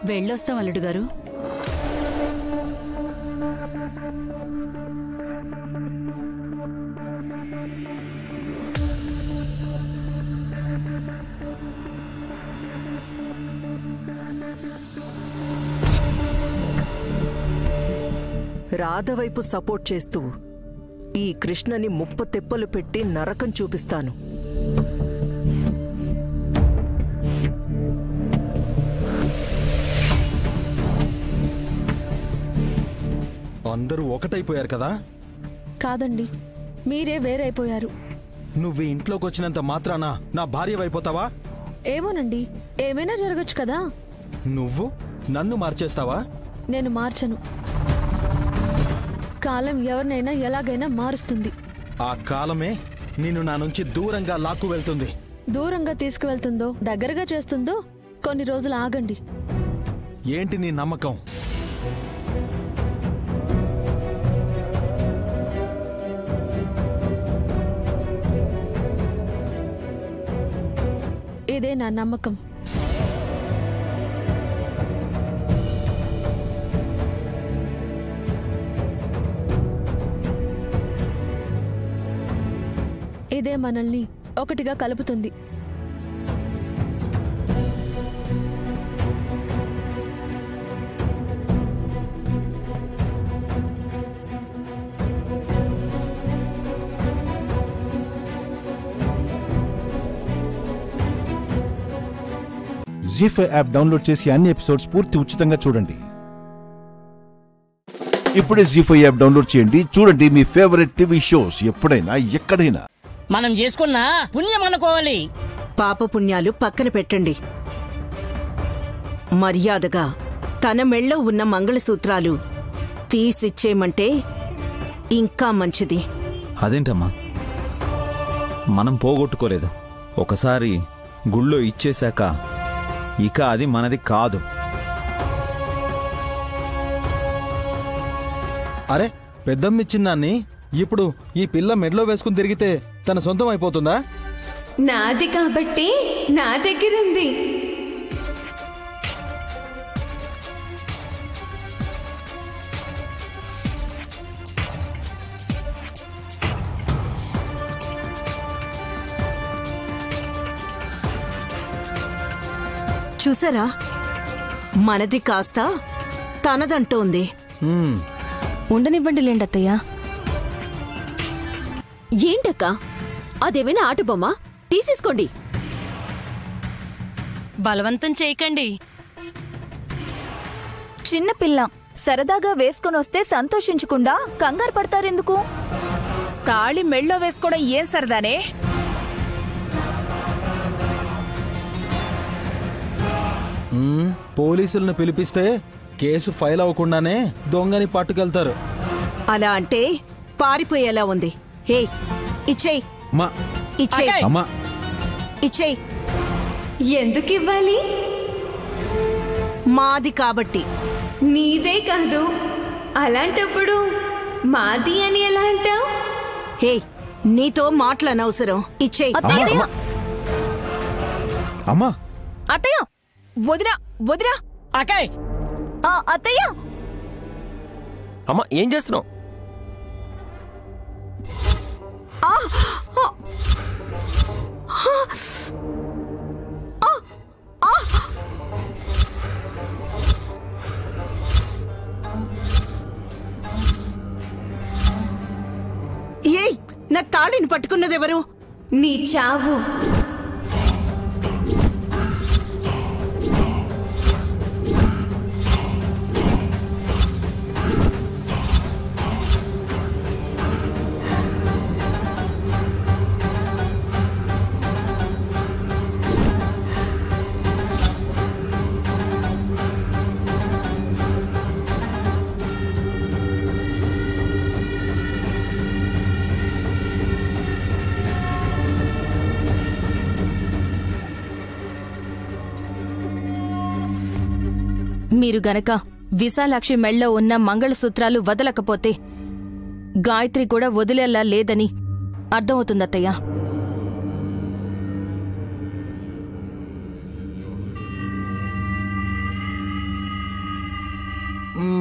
వెళ్ళొస్తాం అల్లుడు గారు. రాధ వైపు సపోర్ట్ చేస్తూ ఈ కృష్ణని ముప్పతెప్పలు పెట్టి నరకం చూపిస్తాను. అందరూ ఒకటైపోయారు కదా? కాదండి, మీరే వేరైపోయారు. నువ్వు ఈ ఇంట్లోకి వచ్చినంత మాత్రాన నా భార్యవైపోతావా? ఏమోనండి, ఏమైనా జరగచ్చు కదా. నువ్వు నన్ను మార్చేస్తావా? నేను మార్చను. కాలం ఎవరినైనా ఎలాగైనా మారుస్తుంది. ఆ కాలమే నిన్ను నా నుంచి దూరంగా లాక్కు వెళ్తుంది. దూరంగా తీసుకువెళ్తుందో దగ్గరగా చేస్తుందో కొన్ని రోజులు ఆగండి. ఏంటి నీ నమ్మకం? ఇదే నా నమ్మకం. ఇదే మనల్ని ఒకటిగా కలుపుతుంది. జీ5 యాప్ డౌన్లోడ్ చేసి అన్ని ఎపిసోడ్స్ పూర్తి ఉచితంగా చూడండి. ఇప్పుడే జీ5 యాప్ డౌన్లోడ్ చేయండి. చూడండి మీ ఫేవరెట్ టీవీ షోస్ ఎప్పుడైనా ఎక్కడైనా. మనం చేసుకున్న పుణ్యం అనుకోవాలి. పాప పుణ్యాలు పక్కన పెట్టండి. మర్యాదగా తన మెళ్ళో ఉన్న మంగళసూత్రాలు తీసిచ్చేయమంటే ఇంకా మంచిది. అదేంటమ్మా, మనం పోగొట్టుకోలేదు. ఒకసారి గుళ్ళో ఇచ్చేశాక ఇక అది మనది కాదు. అరే, పెద్దమ్మిచ్చిందాన్ని ఇప్పుడు ఈ పిల్ల మెడలో వేసుకుని తిరిగితే తన సొంతం అయిపోతుందా? నాది కాబట్టి నా దగ్గరుంది. చూసారా, మనది కాస్త తనదంటోంది. ఉండనివ్వండి లేండి అత్తయ్య. ఏంటక్క, అదేమైనా ఆటబొమ్మ? తీసేసుకోండి. బలవంతం చేయకండి. చిన్నపిల్ల సరదాగా వేసుకొనొస్తే సంతోషించకుండా కంగారు పడతారెందుకు? తాళి మెళ్ళో వేసుకోవడం ఏం సరదానే? పోలీసులను పిలిపిస్తే కేసు ఫైల్ అవ్వకుండానే దొంగని పట్టుకెళ్తారు. అలా అంటే పారిపోయేలా ఉంది. హే, ఇచ్చేయ్. ఇచ్చేయ్. ఎందుకు ఇవ్వాలి? మాది కాబట్టి. నీదే కాదు, అలాంటప్పుడు మాది అని ఎలా అంటావు? హే, నీతో మాటలనవసరం. ఇచ్చేయ్. అమ్మా, అత్తయ్య, వదినా వదినా. అక్కయ్, అత్తయ్య. అమ్మా, ఏం చేస్తున్నావు? ఏయ్, నా తాడిని పట్టుకున్నదెవరు? నీ చావు. మీరు గనక విశాలాక్షి మెళ్ళో ఉన్న మంగళసూత్రాలు వదలకపోతే గాయత్రి కూడా వదిలేలా లేదని అర్థమవుతుందత్తయ్య.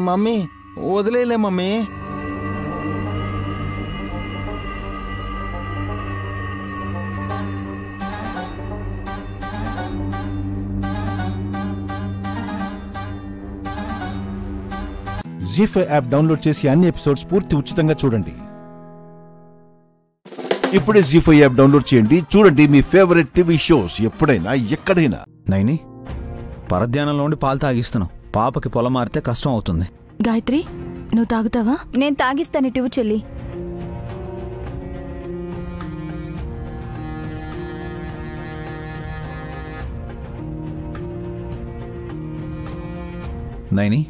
మమ్మీ, వదిలేలే మమ్మీ. జీ5 యాప్ డౌన్లోడ్ చేసి అన్ని ఎపిసోడ్స్ పూర్తి ఉచితంగా చూడండి. ఇప్పుడే జీ5 యాప్ డౌన్లోడ్ చేయండి. చూడండి మీ ఫేవరెట్ టీవీ షోస్ ఎప్పుడైనా ఎక్కడైనా. నైని, పరధ్యానంలో ఉండి పాలు తాగిస్తున్నావు. పాపకి పొలం మారితే కష్టం అవుతుంది. గాయత్రి, నువ్వు తాగుతావా? నేను తాగిస్తాను ఇటు చెల్లి. నైని,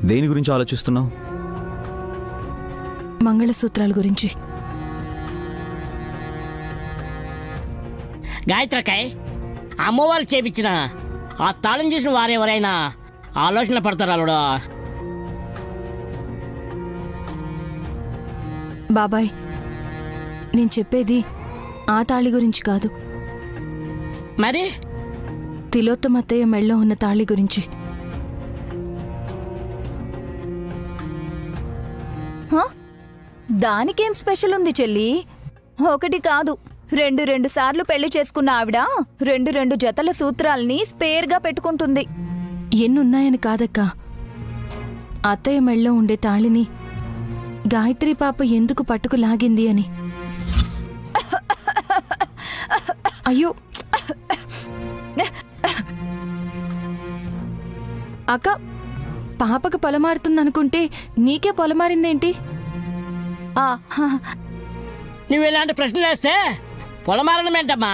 దేని గురించి ఆలోచిస్తున్నావు? మంగళసూత్రాల గురించి. గాయత్రకాయ్, అమ్మవారు చేపించిన ఆ తాళం చూసిన వారెవరైనా ఆలోచన పడతారు అల్లుడా? బాబాయ్, నేను చెప్పేది ఆ తాళి గురించి కాదు. మరి తిలోత్తమత్తయ్య మెళ్ళో ఉన్న తాళి గురించి. దానికేం స్పెషల్ ఉంది చెల్లి? ఒకటి కాదు, రెండు సార్లు పెళ్లి చేసుకున్న ఆవిడ రెండు జతల సూత్రాల్ని స్పేర్గా పెట్టుకుంటుంది. ఎన్నున్నాయని కాదక్కా, అత్తయ్య మెళ్ళో ఉండే తాళిని గాయత్రి పాప ఎందుకు పట్టుకు లాగింది అని. అయ్యో అక్క, పాపకు పొలమారుతుందనుకుంటే నీకే పొలమారిందేంటి? నువ్వు ఇలాంటి ప్రశ్నలు వేస్తే పొలమారడం ఏంటమ్మా?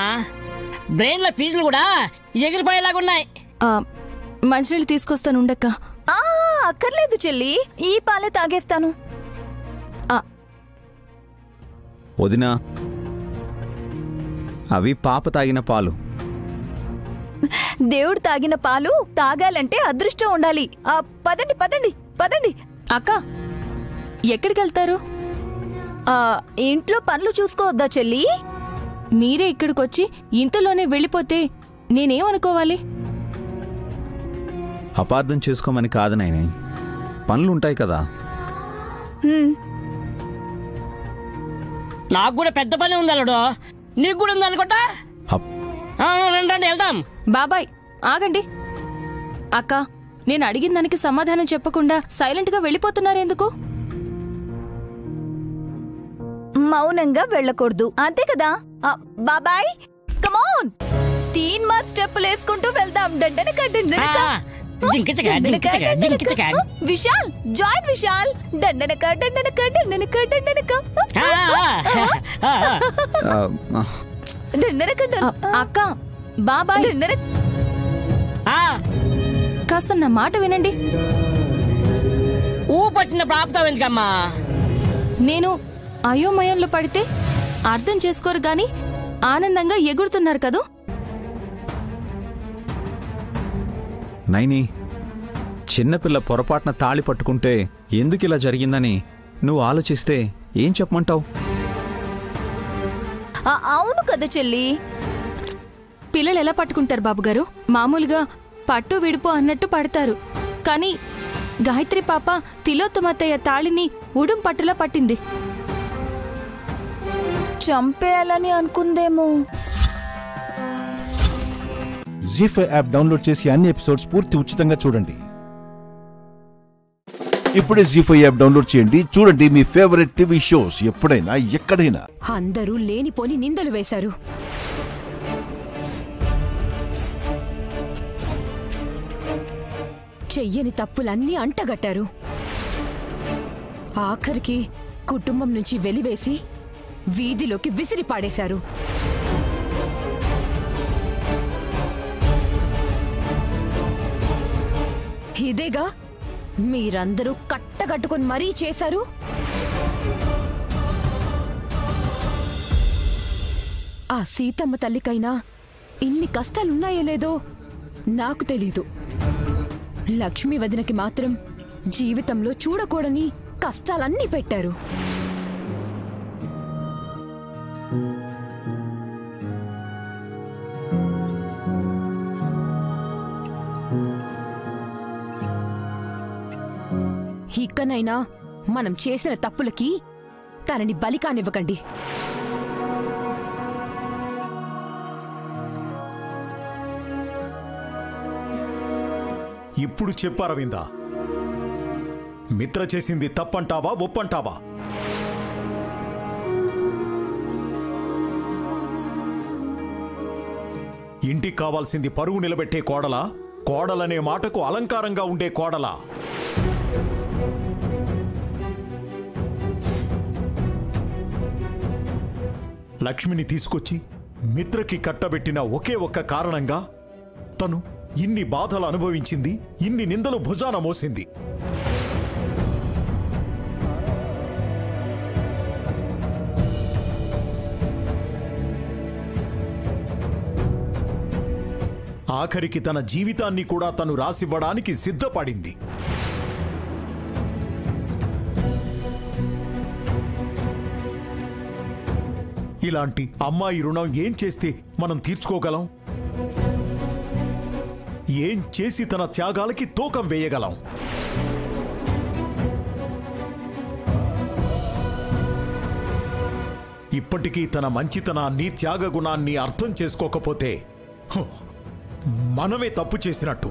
బ్రెయిన్లో ఫీజులు కూడా ఎగిరిపోయేలాగున్నాయి. మంచినీళ్ళు తీసుకొస్తాను ఉండక్క. అక్కర్లేదు చెల్లి, ఈ పాలే తాగేస్తాను. వదినా, అవి పాప తాగిన పాలు. దేవుడు తాగిన పాలు తాగాలంటే అదృష్టం ఉండాలి. పదండి పదండి పదండి. అక్క, ఎక్కడికి వెళ్తారు? ఇంట్లో పనులు చూసుకోవద్దా చెల్లి? మీరే ఇక్కడికొచ్చి ఇంతలోనే వెళ్ళిపోతే నేనేమనుకోవాలి? అపార్థం చేసుకోమని కాదు నాయనే, పనులుంటాయి కదా. నాకు కూడా పెద్ద పని ఉంది అల్లుడు, నీకు కూడా ఉంది అనుకుంటా. రండి వెళ్దాం. బాబాయ్ ఆగండి. అక్క, నేను అడిగిన దానికి సమాధానం చెప్పకుండా సైలెంట్ గా వెళ్ళిపోతున్నారెందుకు? మౌనంగా వెళ్ళకూడదు, అంతే కదా? బాబాయ్ కమాన్, 3 మార్క్ స్టెప్పులు వేసుకుంటూ వెళ్దాం. విశాల్ జాయిన్, విశాల్. దండనక దండనక దండనక దండనక అక్క, బాబాయ్ కాస్త నా మాట వినండి. ఊపొచ్చినప్పుడు ఆపుతావు ఎందుకమ్మా? నేను అయోమయంలో పడితే అర్థం చేసుకోరు గాని ఆనందంగా ఎగురుతున్నారు కదూ. నైని, చిన్నపిల్ల పొరపాటున తాళి పట్టుకుంటే ఎందుకిలా జరిగిందని నువ్వు ఆలోచిస్తే ఏం చెప్పమంటావు? అవును కదా చెల్లి. పిల్లలు ఎలా పట్టుకుంటారు బాబుగారు? మామూలుగా పట్టు విడుపు అన్నట్టు పడతారు. కానీ గాయత్రి పాప తిలోత్తమత్తయ్య తాళిని ఉడుం పట్టులా పట్టింది. చంపేయాలని అనుకుందేమో. జీ5 యాప్ డౌన్లోడ్ చేసి అన్ని ఎపిసోడ్స్ పూర్తి ఉచితంగా చూడండి. ఇప్పుడే జీ5 యాప్ డౌన్లోడ్ చేయండి, చూడండి మీ ఫేవరెట్ టీవీ షోస్ ఎప్పుడైనా ఎక్కడైనా. అందరూ లేనిపోని నిందలు వేశారు. చెయ్యని తప్పులన్నీ అంటగట్టారు. ఆఖరికి కుటుంబం నుంచి వెలివేసి వీధిలోకి విసిరి పాడేశారు. ఇదేగా మీరందరూ కట్టగట్టుకుని మరీ చేశారు. ఆ సీతమ్మ తల్లికైనా ఇన్ని కష్టాలున్నాయో లేదో నాకు తెలీదు. లక్ష్మీ వదినకి మాత్రం జీవితంలో చూడకూడని కష్టాలన్నీ పెట్టారు. ఇకనైనా మనం చేసిన తప్పులకి తనని బలి కానివ్వకండి. ఇప్పుడు చెప్పు అరవిందా, మిత్ర చేసింది తప్పంటావా ఒప్పంటావా? ఇంటికి కావాల్సింది పరువు నిలబెట్టే కోడలా, కోడలనే మాటకు అలంకారంగా ఉండే కోడలా? లక్ష్మిని తీసుకొచ్చి మిత్రకి కట్టబెట్టిన ఒకే ఒక్క కారణంగా తను ఇన్ని బాధలు అనుభవించింది, ఇన్ని నిందలు భుజాన మోసింది. ఆఖరికి తన జీవితాన్ని కూడా తను రాసివ్వడానికి సిద్ధపడింది. ఇలాంటి అమ్మాయి రుణం ఏం చేస్తే మనం తీర్చుకోగలం? ఏం చేసి తన త్యాగాలకి తూకం వేయగలం? ఇప్పటికీ తన మంచితనాన్ని, త్యాగగుణాన్ని అర్థం చేసుకోకపోతే మనమే తప్పు చేసినట్టు.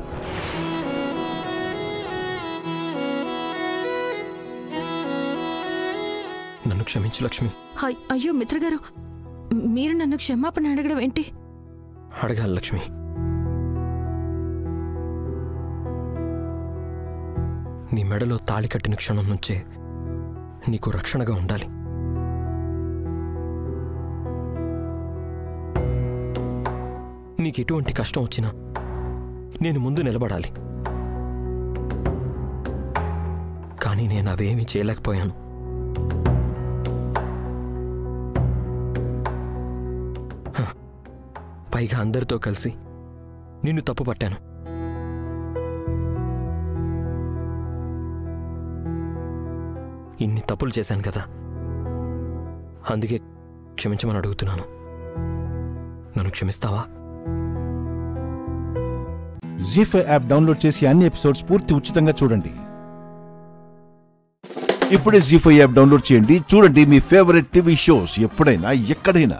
నన్ను క్షమించు లక్ష్మి. అయ్యో మిత్రగారు, మీరు నన్ను క్షమాపణ అడగడం ఏంటి? అడగాలి లక్ష్మి. నీ మెడలో తాళి కట్టిన క్షణం నుంచే నీకు రక్షణగా ఉండాలి. నీకు ఎటువంటి కష్టం వచ్చినా నేను ముందు నిలబడాలి. కానీ నేను అవేమీ చేయలేకపోయాను. పైగా అందరితో కలిసి నిన్ను తప్పు పట్టాను. ఇన్ని తప్పులు చేశాను కదా, అందుకే క్షమించమని అడుగుతున్నాను. నన్ను క్షమిస్తావా? జీ5 యాప్ డౌన్లోడ్ చేసి అన్ని ఎపిసోడ్స్ పూర్తి ఉచితంగా చూడండి. ఇప్పుడే జీ5 యాప్ డౌన్లోడ్ చేయండి. చూడండి మీ ఫేవరెట్ టీవీ షోస్ ఎప్పుడైనా ఎక్కడైనా.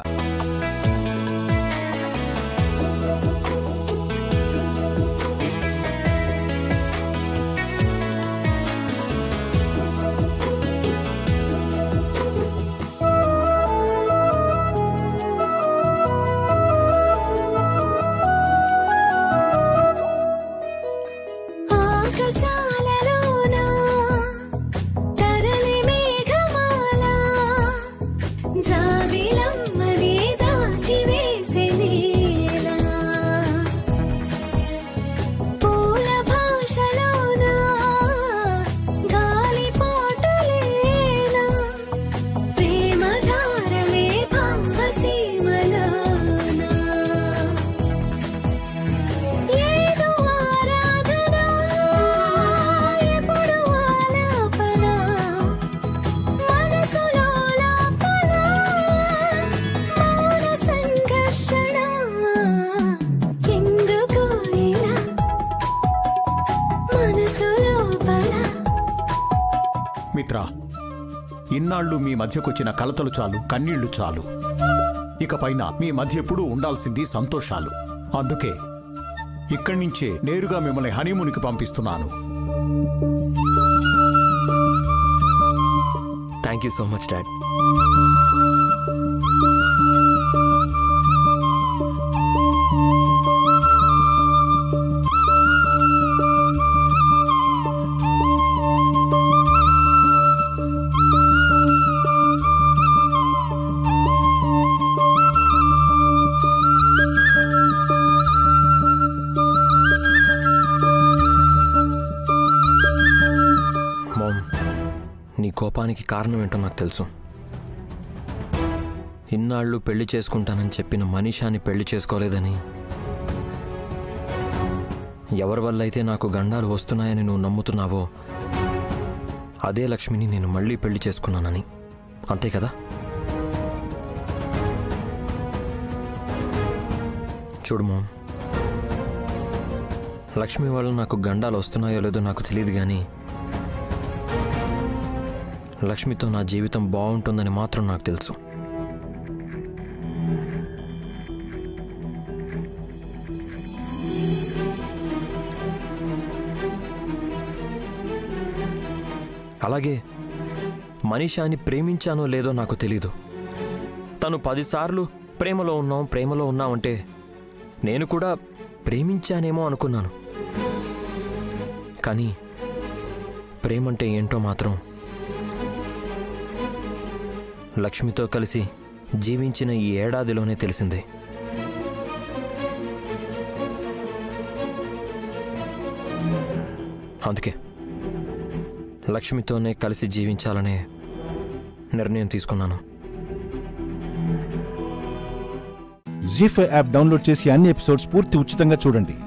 మిత్ర, ఇన్నాళ్ళు మీ మధ్యకొచ్చిన కలతలు చాలు, కన్నీళ్లు చాలు. ఇకపైన మీ మధ్య ఎప్పుడూ ఉండాల్సింది సంతోషాలు. అందుకే ఇక్కడి నుంచే నేరుగా మిమ్మల్ని హనీమూన్కి పంపిస్తున్నాను. Thank you so much dad. నీ కోపానికి కారణం ఏంటో నాకు తెలుసు. ఇన్నాళ్ళు పెళ్లి చేసుకుంటానని చెప్పిన మనీషాని పెళ్లి చేసుకోలేదని, ఎవరి వల్ల అయితే నాకు గండాలు వస్తున్నాయని నువ్వు నమ్ముతున్నావో అదే లక్ష్మిని నేను మళ్ళీ పెళ్లి చేసుకున్నానని. అంతే కదా? చూడు మామ్, లక్ష్మి వల్ల నాకు గండాలు వస్తున్నాయో లేదో నాకు తెలియదు, కానీ లక్ష్మితో నా జీవితం బాగుంటుందని మాత్రం నాకు తెలుసు. అలాగే మనీషాని ప్రేమించానో లేదో నాకు తెలీదు. తను 10 సార్లు ప్రేమలో ఉన్నామంటే నేను కూడా ప్రేమించానేమో అనుకున్నాను. కానీ ప్రేమంటే ఏంటో మాత్రం లక్ష్మితో కలిసి జీవించిన ఈ ఏడాదిలోనే తెలిసింది. అందుకే లక్ష్మితోనే కలిసి జీవించాలనే నిర్ణయం తీసుకున్నాను. జీ5 యాప్ డౌన్లోడ్ చేసి అన్ని ఎపిసోడ్స్ పూర్తి ఉచితంగా చూడండి.